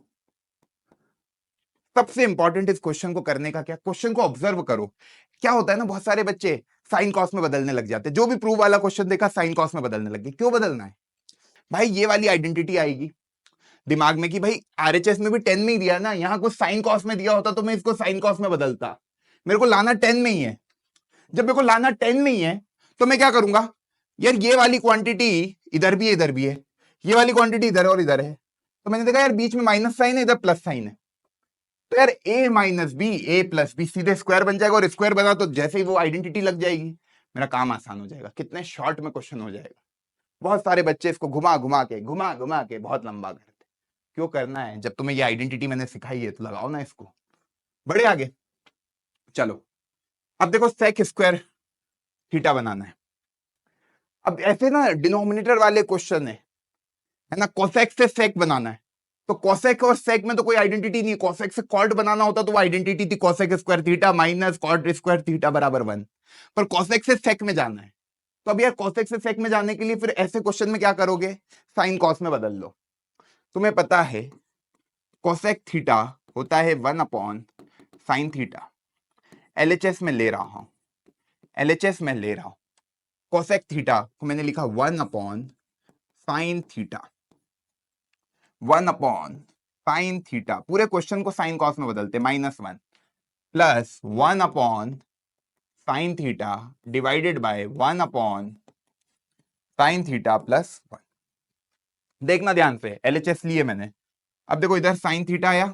Speaker 1: सबसे इंपॉर्टेंट इस क्वेश्चन को करने का क्या, क्वेश्चन को ऑब्जर्व करो। क्या होता है ना, बहुत सारे बच्चे साइन कॉस में बदलने लग जाते हैं। जो भी प्रूव वाला क्वेश्चन देखा साइन कॉस में बदलने लग गए। क्यों बदलना है भाई, ये वाली आइडेंटिटी आएगी दिमाग में कि भाई RHS में भी 10 में ही दिया ना, यहां कुछ साइन कॉस में दिया होता तो मैं इसको साइन कॉस में बदलता। मेरे को लाना 10 में ही है, जब मेरे को लाना 10 में ही है तो मैं क्या करूंगा, यार ये वाली क्वांटिटी इधर भी है, इधर भी है, ये वाली क्वांटिटी इधर और इधर है, तो मैंने देखा यार बीच में माइनस साइन है, इधर प्लस साइन है, तो यार a minus B A plus B सीधे स्क्वायर बन जाएगा, और स्क्वायर बना तो जैसे ही वो आइडेंटिटी लग जाएगी मेरा काम आसान हो जाएगा। कितने शॉर्ट में क्वेश्चन हो जाएगा। बहुत सारे बच्चे इसको घुमा घुमा के बहुत लंबा करते। क्यों करना है, जब तुम्हें ये आइडेंटिटी मैंने सिखाई है तो लगाओ ना इसको। बड़े आगे चलो, अब देखो सेक स्क्वायर थीटा बनाना है। अब ऐसे ना डिनोमिनेटर वाले क्वेश्चन है ना, कोसेक से सेक बनाना है, तो कोसेक और सेक में तो कोई आइडेंटिटी नहीं। कोसेक से कॉट बनाना होता तो वो आइडेंटिटी थी cosec square theta minus cot square theta बराबर 1, पर कोसेक से सेक में जाना है। तो अब यार कोसेक से सेक में जाने के लिए फिर ऐसे क्वेश्चन में क्या करोगे, साइन कॉस में बदल लो। तुम्हें पता है कोसेक थीटा होता है 1 अपॉन साइन थीटा। एलएचएस में ले रहा हूं, एलएचएस में ले रहा हूं, कोसेक थीटा को मैंने लिखा 1 upon sine theta, 1 upon sine theta. पूरे क्वेश्चन को साइन कॉस में बदलते, -1 plus 1 upon sine theta divided by 1 upon sine theta plus 1। देखना ध्यान से, एलएचएस लिए मैंने। अब देखो इधर साइन थीटा आया,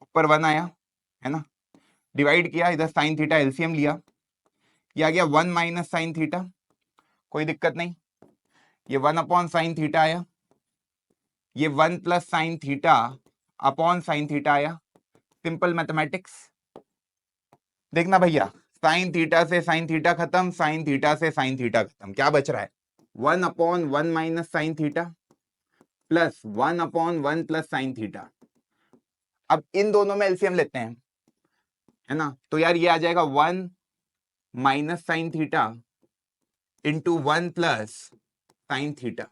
Speaker 1: ऊपर 1 आया, है ना, डिवाइड किया, इधर साइन थीटा एलसीएम लिया, ये आ गया 1 माइनस साइन थीटा, कोई दिक्कत नहीं। ये 1 अपॉन साइन थीटा आया, ये 1 plus sine theta upon sine theta आया। Simple mathematics. देखना भैया, साइन थीटा से साइन थीटा खत्म, साइन थीटा से साइन थीटा खत्म, क्या बच रहा है? 1 upon 1 minus sine theta plus 1 upon 1 plus sine theta. अब इन दोनों में एलसीएम लेते हैं, है ना? तो यार ये आ जाएगा 1 minus sine theta into 1 plus sine theta.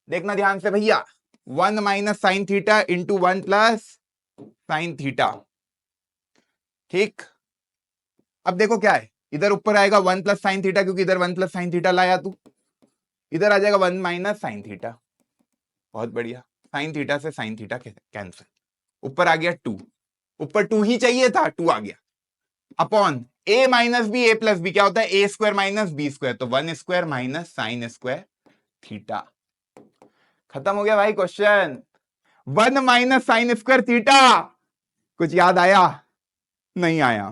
Speaker 1: देखना ध्यान से भैया, 1 minus sine theta into 1 plus sine theta, ठीक। अब देखो क्या है, इधर ऊपर आएगा 1 प्लस साइन थीटा, क्योंकि इधर 1 प्लस साइन थीटा लाया तू, इधर आ जाएगा 1 माइनस साइन थीटा। बहुत बढ़िया, साइन थीटा से साइन थीटा कैंसिल, ऊपर आ गया 2, ऊपर 2 ही चाहिए था, 2 आ गया, upon a minus B, A plus B क्या होता है? ए स्क्वायर माइनस बी स्क्वायर, तो 1 square minus sine square theta. खत्म हो गया भाई question. 1 minus sine square theta, कुछ याद आया? नहीं आया।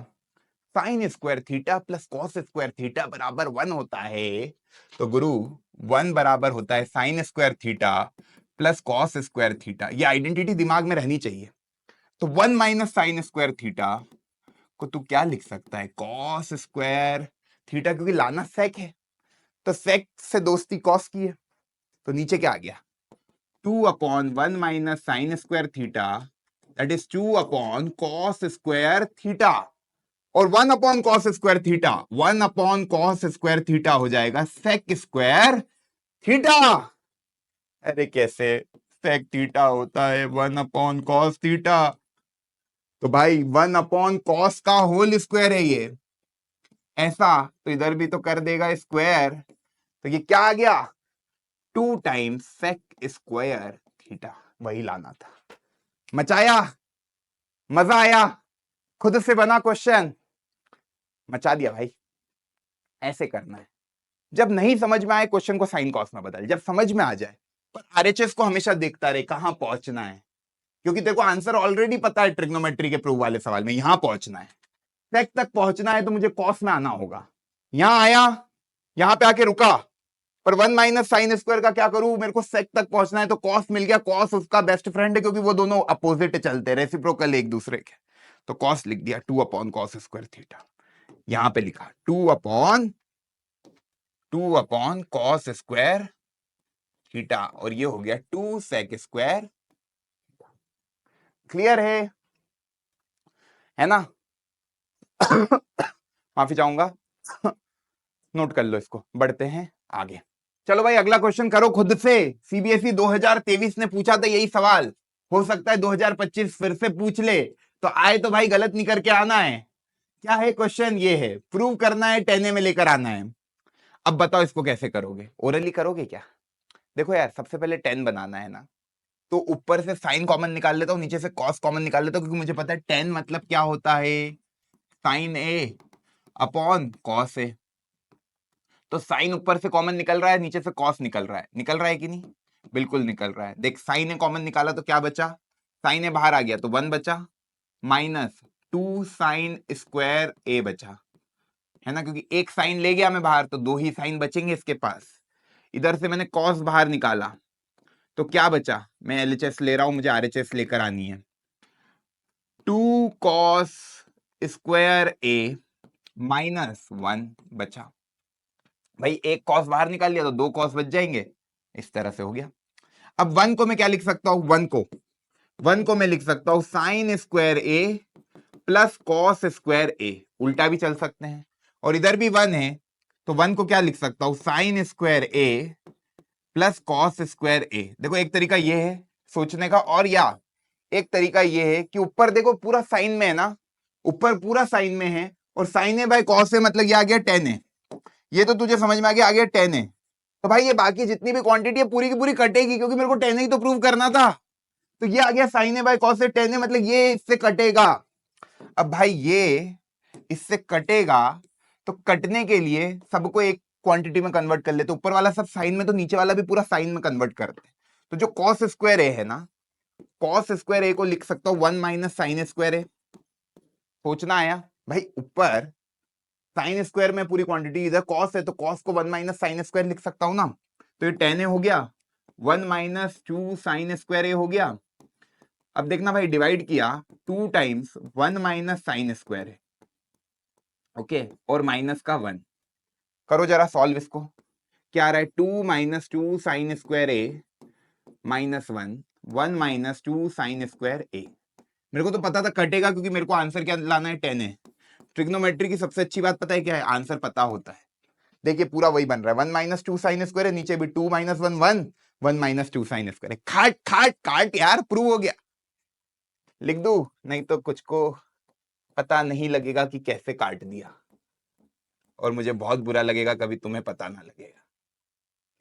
Speaker 1: Sine square theta plus cos square theta बराबर 1 होता है, तो गुरु 1 बराबर होता है sign square theta plus cos square theta. ये आइडेंटिटी दिमाग में रहनी चाहिए। तो 1 माइनस साइन स्क्वायर थीटा को तू क्या लिख सकता है? कॉस स्क्वायर थीटा, क्योंकि लाना सेक है, तो सेक से दोस्ती कॉस की है, तो नीचे क्या आ गया? 2 upon 1 minus sine square theta, that is 2 upon cos square theta, और 1 upon cos square theta, 1 upon cos square theta हो जाएगा सेक स्क्वायर थीटा। अरे कैसे सेक थीटा होता है 1 अपॉन कॉस थीटा? तो भाई 1 अपॉन कॉस का होल स्क्वायर है ये, ऐसा तो इधर भी तो कर देगा स्क्वायर, तो ये क्या आ गया? 2 टाइम्स सेक स्क्वायर थीटा। वही लाना था। मचाया, मजा आया, खुद से बना क्वेश्चन, मचा दिया भाई। ऐसे करना है, जब नहीं समझ में आए क्वेश्चन को साइन कॉस में बदल, जब समझ में आ जाए। पर आरएचएस को हमेशा देखता रहे कहां पहुंचना है, क्योंकि तेरे को आंसर ऑलरेडी पता है ट्रिग्नोमेट्री के प्रूफ वाले सवाल में, यहां पहुंचना है, सेक तक पहुंचना है, तो मुझे कॉस में आना होगा। यहां आया, यहां पे आके रुका, पर 1 माइनस साइन स्क्वायर का क्या करूं? मेरे को सेक तक पहुंचना है, तो कॉस मिल गया। कॉस उसका बेस्ट फ्रेंड है, क्योंकि वो दोनों अपोजिट चलते, रेसिप्रोकल एक दूसरे के, तो कॉस लिख दिया 2 अपॉन कॉस स्क्वायर थीटा। यहां पे लिखा 2 अपॉन कॉस स्क्वायर थीटा, और ये हो गया 2 सेक स्क्वायर। क्लियर है ना? माफी चाहूंगा, नोट कर लो इसको, बढ़ते हैं आगे। चलो भाई अगला क्वेश्चन करो खुद से। सीबीएसई 2023 ने पूछा था यही सवाल, हो सकता है 2025 फिर से पूछ ले, तो आए तो भाई गलत नहीं करके आना है। क्या है क्वेश्चन? ये है, प्रूव करना है, 10A में लेकर आना है। अब बताओ इसको कैसे करोगे? ओरली करोगे क्या? देखो यार, सबसे पहले 10 बनाना है ना, तो ऊपर से साइन कॉमन निकाल लेता हूं, नीचे से कॉस कॉमन निकाल लेता हूं, क्योंकि मुझे पता है 10 मतलब क्या होता है, sine A upon cos A. तो साइन ऊपर से कॉमन निकल रहा है, नीचे से कॉस निकल रहा है कि नहीं? बिल्कुल निकल रहा है। देख, साइन ए कॉमन निकाला तो क्या बचा? साइन ए बाहर आ गया तो 1 बचा, माइनस 2 साइन स्क्वायर ए बचा, है ना? क्योंकि एक साइन ले गया मैं बाहर, तो 2 ही साइन बचेंगे इसके पास। इधर से मैंने कॉस बाहर निकाला, तो क्या बचा? मैं एलएचएस ले रहा हूं, मुझे आरएचएस लेकर आनी है। 2 कॉस स्क्वायर ए माइनस 1 बचा। भाई एक कॉस बाहर निकाल लिया तो 2 कॉस बच जाएंगे, इस तरह से हो गया। अब 1 को मैं क्या लिख सकता हूं? 1 को मैं लिख सकता हूं sign square a plus cos square ए, उल्टा भी चल सकते हैं, और इधर भी 1 है, तो 1 को क्या लिख सकता हूं? Sign square a plus cos square ए। देखो एक तरीका ये है सोचने का, और या एक तरीका ये है कि ऊपर देखो पूरा साइन में है ना, ऊपर पूरा साइन में है, और साइन ए बाय कॉस ए मतलब ये आ गया 10 है, ये तो तुझे समझ में आ गया 10 है। तो भाई ये बाकी जितनी भी क्वांटिटी है पूरी की पूरी कटेगी, क्योंकि मेरे को 10 ही तो प्रूव करना था। तो ये आ गया sine A by cos A 10 है, मतलब ये इससे कटेगा। अब भाई ये इससे कटेगा, तो कटने के लिए सबको एक क्वांटिटी में कन्वर्ट कर लेते, ऊपर वाला सब साइन में, तो नीचे वाला भी पूरा साइन में कन्वर्ट करते। तो जो कॉस स्क्वायर ए है ना, कॉस स्क्वायर ए को लिख सकता हूं 1 माइनस साइन स्क्वायर ए। सोचना आया भाई, ऊपर साइन स्क्वायर में पूरी क्वांटिटी इधर कॉस है, तो कॉस को 1 माइनस साइन स्क्वायर लिख सकता हूं ना, तो ये tan a हो गया 1 माइनस 2 साइन स्क्वायर ए हो गया। अब देखना भाई, डिवाइड किया 2 टाइम्स 1 माइनस साइन स्क्वायर है, ओके, और माइनस का 1, करो जरा सॉल्व इसको, क्या आ रहा है 2 minus 2 sign square A minus 1 minus 2 sign square ए। मेरे को तो पता था कटेगा, क्योंकि मेरे को आंसर क्या लाना है, 10 है। ट्रिग्नोमेट्री की सबसे अच्छी बात पता है क्या है, आंसर पता होता है। देखिए पूरा वही बन रहा है, 1 माइनस 2 साइन स्क्वायर है, नीचे भी 2 माइनस 1 1 1 माइनस 2 साइन स्क्वायर है। खाट खाट काट यार, प्रूव हो गया। लिख दू, नहीं तो कुछ को पता नहीं लगेगा कि कैसे काट दिया, और मुझे बहुत बुरा लगेगा कभी तुम्हें पता ना लगेगा,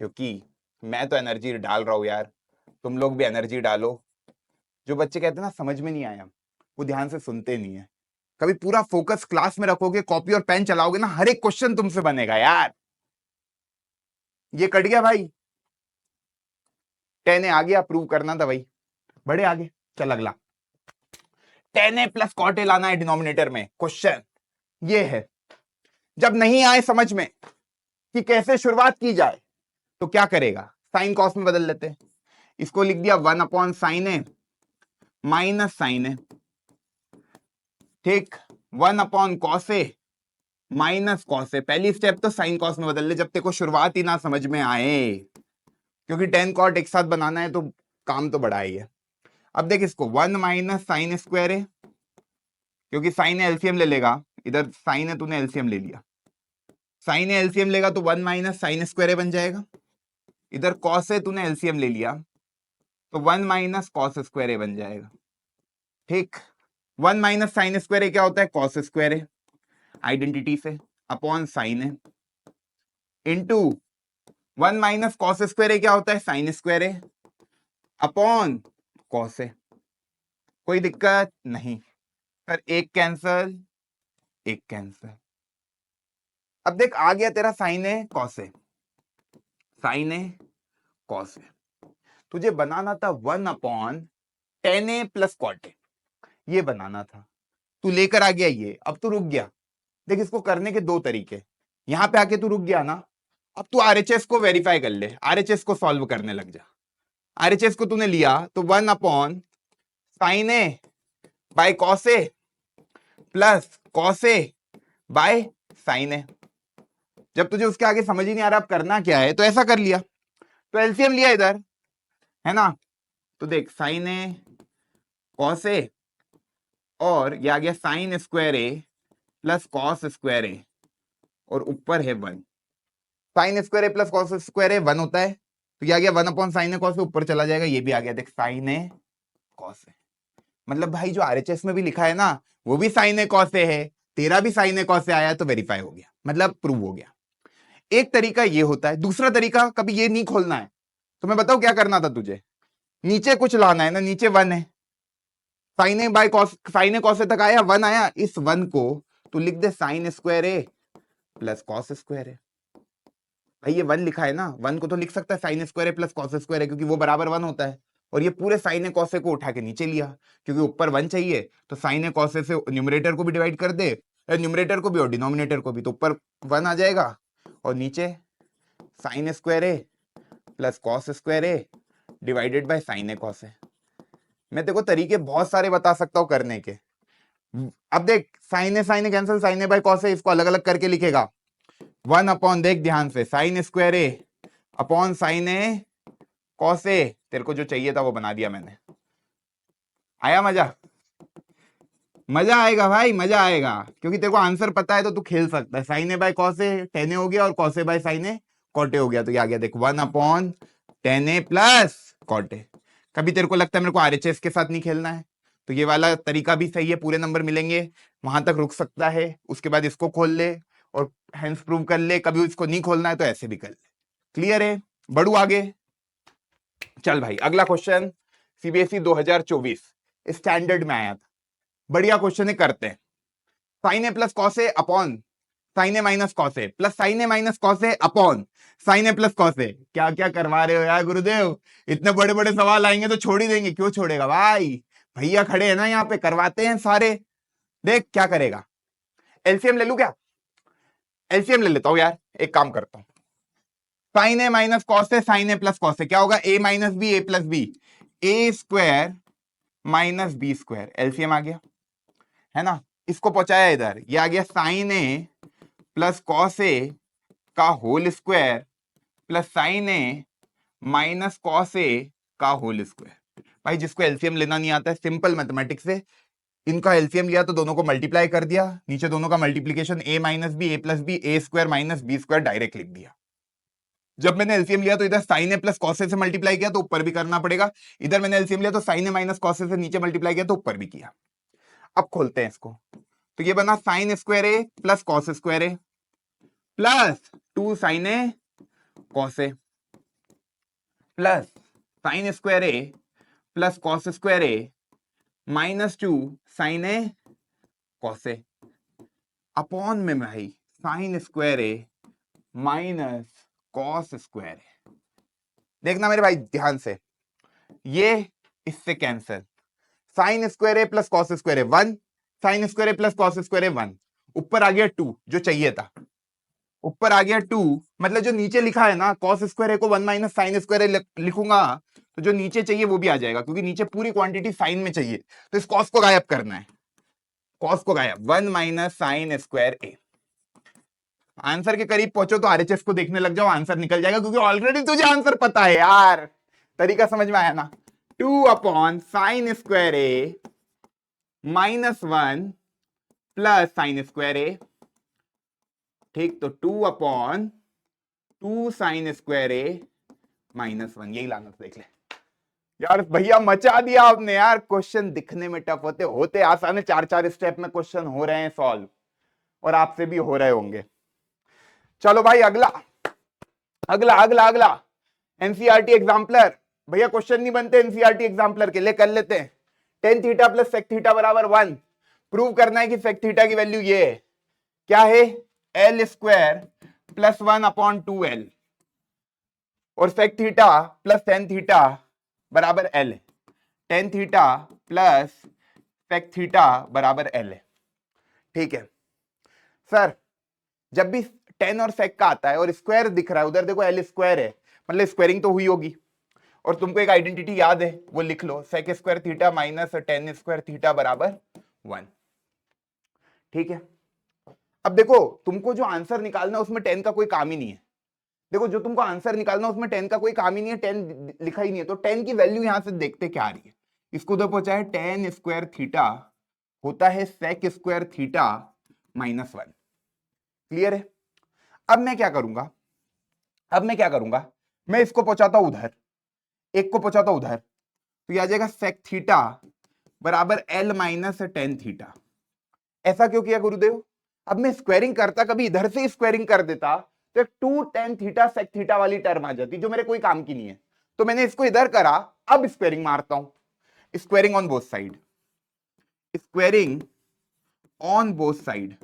Speaker 1: क्योंकि मैं तो एनर्जी डाल रहा हूं यार, तुम लोग भी एनर्जी डालो। जो बच्चे कहते हैं ना समझ में नहीं आया, वो ध्यान से सुनते नहीं है। कभी पूरा फोकस क्लास में रखोगे, कॉपी और पेन चलाओगे ना, हर एक क्वेश्चन तुमसे बनेगा यार। ये कट गया भाई, 10 आ गया, प्रूव करना था भाई, बड़े आगे। चल अगला, 10 प्लस कॉट ए लाना है डिनोमिनेटर में। क्वेश्चन ये है, जब नहीं आए समझ में कि कैसे शुरुआत की जाए, तो क्या करेगा, साइन कॉस में बदल लेते हैं। इसको लिख दिया 1 upon sine a minus sign ए, ठीक, 1 upon cos A minus cos ए। पहली स्टेप तो साइन कॉस में बदल ले, जब तेरे को शुरुआत ही ना समझ में आए, क्योंकि 10 कॉट एक साथ बनाना है तो काम तो बड़ा ही है। अब देख इसको 1 माइनस साइन स्क्वायर है, क्योंकि साइन एलसीएम ले लेगा, इधर साइन है तूने एलसीएम ले लिया, साइन एलसीएम लेगा तो 1 माइनस साइन स्क्वायर बन जाएगा। इधर कॉस है तूने एलसीएम ले लिया तो 1 माइनस कॉस स्क्वायर बन जाएगा, ठीक। 1 माइनस साइन स्क्वायर क्या होता है, कॉस स्क्वायर है, आइडेंटिटी से, अपॉन साइन है, इंटू 1 माइनस कॉस स्क्वायर क्या होता है, साइन स्क्वायर है, अपॉन कॉस है। कोई दिक्कत नहीं, पर एक कैंसल एक कैंसल। अब देख आ गया तेरा साइन है कॉस है, साइन है कॉस है। तुझे बनाना था 1 अपॉन 10 प्लस कॉट ए, ये बनाना था, तू लेकर आ गया ये। अब तू रुक गया, देख इसको करने के दो तरीके, यहां पे आके तू रुक गया ना, अब तू आरएचएस को वेरीफाई कर ले, आरएचएस को सॉल्व करने लग जा। आरएचएस को तूने लिया तो 1 upon sine A by cos a plus cos A by sine a. जब तुझे उसके आगे समझ ही नहीं आ रहा अब करना क्या है, तो ऐसा कर लिया, तो एलसीएम लिया इधर, है ना, तो देख साइन ए कॉस ए और ये आ गया sign square a plus cos square ए, और ऊपर है 1। Sign square a plus cos square ए 1 होता है, तो ये आ गया 1 अपॉन साइन ए कॉस ए, ऊपर चला जाएगा, ये भी आ गया देख साइन ए कॉस ए। मतलब भाई जो आरएचएस में भी लिखा है ना, वो भी साइन ए कॉस ए है, तेरा भी साइन ए कॉस ए आया, तो वेरीफाई हो गया, मतलब प्रूव हो गया। एक तरीका ये होता है, दूसरा तरीका कभी ये नहीं खोलना है, तो मैं बताऊं क्या करना था तुझे, नीचे कुछ लाना है ना, नीचे 1 है, sine A by cos, sine a cos a तक आया, 1 आया, इस 1 को तू लिख दे sine square a plus cos square a. भाई ये 1 लिखा है ना, 1 को तो लिख सकता है sign square a plus cos square ए, क्योंकि वो बराबर 1 होता है। और ये पूरे साइन ए कॉस ए को उठा के नीचे लिया, क्योंकि ऊपर 1 चाहिए, तो साइन ए कॉस ए से न्यूमरेटर को भी डिवाइड कर दे, न्यूमरेटर को भी और डिनोमिनेटर को भी, तो ऊपर 1 आ जाएगा, और नीचे sine square a plus cos square a divided by sine a cos a. मैं तेरे को तरीके बहुत सारे बता सकता हूं करने के। अब देख sine a cancel, sine A by cos a, इसको अलग अलग करके लिखेगा 1 अपॉन, देख ध्यान से, sign square A upon sine a cos ए, तेरे को जो चाहिए था वो बना दिया मैंने। आया मजा? मजा आएगा भाई, मजा आएगा, क्योंकि तेरे को आंसर पता है तो तू खेल सकता है। Sine A by cos A 10 हो गया, और cos A by sine A cot A हो गया, तो ये आ गया देख 1 अपॉन 10 प्लस कॉट ए। कभी तेरे को लगता है मेरे को आरएचएस के साथ नहीं खेलना है, तो ये वाला तरीका भी सही है, पूरे नंबर मिलेंगे, वहां तक रुक सकता है, उसके बाद इसको खोल ले और हेंस प्रूव कर ले। कभी इसको नहीं खोलना है तो ऐसे भी कर ले। क्लियर है? बढ़ू आगे। चल भाई अगला क्वेश्चन सीबीएसई 2024 स्टैंडर्ड में आया था, बढ़िया क्वेश्चन है, करते हैं। Sign a plus cos A upon sine a minus cos a plus sine a minus cos A upon sine a plus cos a. क्या क्या करवा रहे हो यार गुरुदेव, इतने बड़े बड़े सवाल आएंगे तो छोड़ ही देंगे। क्यों छोड़ेगा भाई, भैया खड़े हैं ना यहाँ पे, करवाते हैं सारे। देख क्या करेगा, एलसीएम ले लू क्या, एलसीएम ले लेता हूं यार, एक काम करता हूं, sine a minus cos a sine a plus cos a क्या होगा, a minus B A plus b, a square minus B square, LCM आ गया है ना। इसको पहुंचाया इधर, ये आ गया sine a plus cos a का whole square plus sine a minus cos a का होल स्क्वायर। भाई जिसको एलसीएम लेना नहीं आता है, सिंपल मैथमेटिक्स से इनका एलसीएम लिया तो दोनों को मल्टीप्लाई कर दिया, नीचे दोनों का multiplication a minus B A plus b, a square minus B square direct लिख दिया। जब मैंने एलसीएम लिया तो इधर sine a plus cos a से मल्टीप्लाई किया तो ऊपर भी करना पड़ेगा, इधर मैंने एलसीएम लिया तो sign a minus cos a से नीचे मल्टीप्लाई किया तो ऊपर भी किया। अब खोलते हैं इसको, तो ये बना sign square a plus cos square a plus 2 sign a cos a plus sign square a plus cos square A minus 2 sign a cos A upon में भाई sign square A minus cos square ए। देखना मेरे भाई ध्यान से, ये इससे cancel, sign square a plus cos square A 1, sign square a plus cos square ए 1, ऊपर आ गया 2 जो चाहिए था, ऊपर आ गया 2, मतलब जो नीचे लिखा है ना कॉस स्क्वायर ए को 1 माइनस साइन स्क्वायर ए लिखूंगा तो जो नीचे चाहिए वो भी आ जाएगा, क्योंकि नीचे पूरी क्वांटिटी साइन में चाहिए, तो इस कॉस को गायब करना है, कॉस को गायब, 1 माइनस साइन स्क्वायर ए। आंसर के करीब पहुंचो तो आरएचएस को देखने लग जाओ, आंसर निकल जाएगा, क्योंकि ऑलरेडी तुझे आंसर पता है यार, तरीका समझ में आया ना। 2 upon sine square A minus 1 plus sign square ए, ठीक, तो 2 upon 2 sign square A minus 1, यही लाना देख ले यार। भैया मचा दिया आपने यार, क्वेश्चन दिखने में टफ होते होते आसान है, 4-4 स्टेप में क्वेश्चन हो रहे हैं सॉल्व, और आपसे भी हो रहे होंगे। चलो भाई अगला अगला अगला अगला एनसीईआरटी एग्जाम्पलर। भैया क्वेश्चन नहीं बनते एनसीईआरटी एग्जाम्पलर के लिए, कर लेते हैं। Tan theta plus sec theta बराबर 1, प्रूव करना है कि सेक थीटा की वैल्यू ये है, क्या है, L square plus 1 upon 2l, और sec theta plus tan theta बराबर एल है, tan theta plus sec theta बराबर एल है, ठीक है सर। जब भी टेन और सेक का आता है और स्क्वायर दिख रहा है, उधर देखो एल स्क्वायर है, मतलब स्क्वायरिंग तो हुई होगी, और तुमको एक आइडेंटिटी याद है वो लिख लो, sec square theta minus tan square theta बराबर 1, ठीक है। अब देखो तुमको जो आंसर निकालना है उसमें टेन का कोई काम ही नहीं है, देखो जो तुमको आंसर निकालना है उसमें टेन का कोई काम ही नहीं है, टेन लिखा ही नहीं है, तो टेन की वैल्यू यहां से देखते क्या आ रही है, इसको उधर पहुंचा है, टेन स्क्वायर थीटा होता है sec square theta minus 1, clear है। अब मैं क्या करूंगा, मैं इसको पहुंचाता हूं उधर, एक को पहुंचाता हूं उधर, तो ये आ जाएगा सेक थीटा बराबर एल माइनस टेन थीटा। ऐसा क्यों किया गुरुदेव, अब मैं स्क्वायरिंग करता, कभी इधर से स्क्वायरिंग कर देता तो 2 टेन थीटा सेक थीटा वाली टर्म आ जाती, जो मेरे कोई काम की नहीं है, तो मैंने इसको इधर करा, अब स्क्वायरिंग मारता हूं, squaring on both side, squaring on both side.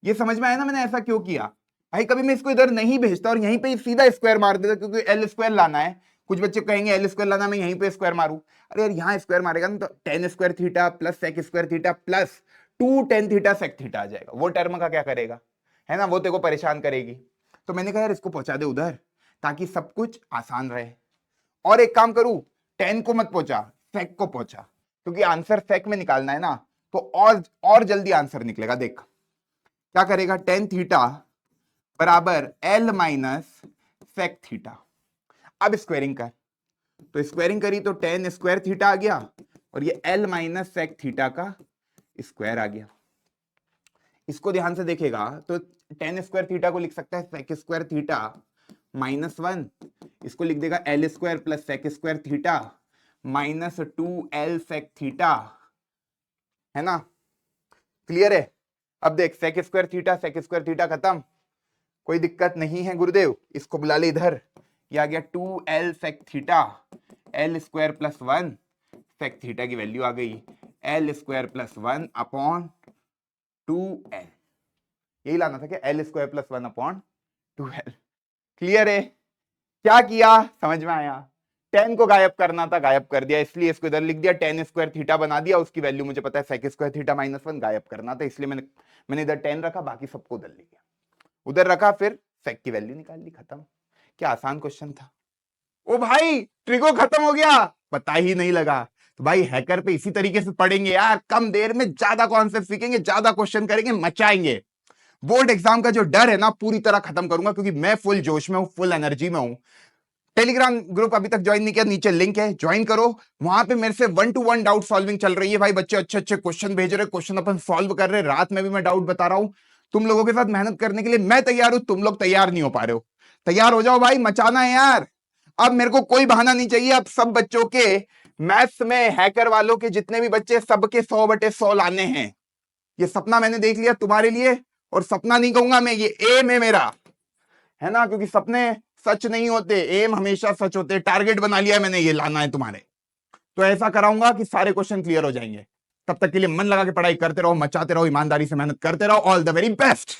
Speaker 1: ये समझ में आया ना मैंने ऐसा क्यों किया। भाई कभी मैं इसको इधर नहीं भेजता और यहीं पे सीधा स्क्वायर मार देता, क्योंकि एल स्क्वायर लाना है, कुछ बच्चे कहेंगे एल स्क्वायर लाना, मैं यहीं पे स्क्वायर मारूं, अरे यार यहाँ स्क्वायर मारेगा ना तो tan square theta plus sec square theta plus 2 tan theta sec theta आ जाएगा, वो टर्म का क्या करेगा, है ना, वो तेरे को परेशान करेगी। तो मैंने कहा यार इसको पहुंचा दे उधर ताकि सब कुछ आसान रहे, और एक काम करूं, टेन को मत पहुंचा, सेक को पहुंचा, क्योंकि आंसर सेक में निकालना है ना, तो और जल्दी आंसर निकलेगा। देख क्या करेगा, टेन थीटा बराबर एल माइनस सेक थीटा, अब स्क्वायरिंग कर, तो स्क्वायरिंग करी तो टेन स्क्वायर थीटा आ गया, और ये एल माइनस सेक थीटा का स्क्वायर आ गया। इसको ध्यान से देखेगा तो टेन स्क्वायर थीटा को लिख सकता है सेक स्क्वायर थीटा माइनस 1, इसको लिख देगा L square plus sec square theta minus 2l sec theta, है ना, क्लियर है। अब देख सेक स्क्वायर थीटा खत्म, कोई दिक्कत नहीं है गुरुदेव, इसको बुला ले इधर, ये आ गया 2l sec theta, L square plus 1 sec theta की वैल्यू आ गई L square plus 1 upon 2l, यही लाना था क्या, L square plus 1 upon 2l, clear है। क्या किया समझ में आया, टेन को गायब करना था, गायब कर दिया, इसलिए इसको इधर लिख दिया, टेन स्क्वायर थीटा बना दिया, उसकी वैल्यू मुझे पता है सेक स्क्वायर थीटा माइनस 1, गायब करना था, इसलिए मैंने इधर 10 रखा, बाकी सबको उधर ले गया। उधर रखा, फिर सेक की वैल्यू निकाल ली, खत्म। क्या आसान क्वेश्चन था। ओ भाई ट्रिगो खत्म हो गया, पता ही नहीं लगा। तो भाई हैकर पे इसी तरीके से पढ़ेंगे यार, कम देर में ज्यादा कॉन्सेप्ट सीखेंगे, ज्यादा क्वेश्चन करेंगे, मचाएंगे। बोर्ड एग्जाम का जो डर है ना पूरी तरह खत्म करूंगा, क्योंकि मैं फुल जोश में हूं, फुल एनर्जी में हूं। टेलीग्राम ग्रुप अभी तक ज्वाइन नहीं किया, नीचे लिंक है, ज्वाइन करो। वहां पे मेरे से 1-to-1 डाउट सॉल्विंग चल रही है भाई, बच्चे अच्छे अच्छे क्वेश्चन भेज रहे, क्वेश्चन अपन सॉल्व कर रहे, रात में भी मैं डाउट बता रहा हूं। तुम लोगों के साथ मेहनत करने के लिए मैं तैयार हूं, तुम लोग तैयार नहीं हो पा रहे हो। तैयार हो जाओ भाई, मचाना है यार। अब मेरे को कोई बहाना नहीं चाहिए, अब सब बच्चों के मैथ्स में हैकर वालों के जितने भी बच्चे, सबके 100/100 लाने हैं। ये सपना मैंने देख लिया तुम्हारे लिए, और सपना नहीं कहूंगा मैं, ये एम है मेरा, है ना, क्योंकि सपने सच नहीं होते, एम हमेशा सच होते। टारगेट बना लिया मैंने, ये लाना है तुम्हारे। तो ऐसा कराऊंगा कि सारे क्वेश्चन क्लियर हो जाएंगे। तब तक के लिए मन लगा के पढ़ाई करते रहो, मचाते रहो, ईमानदारी से मेहनत करते रहो। All the very best.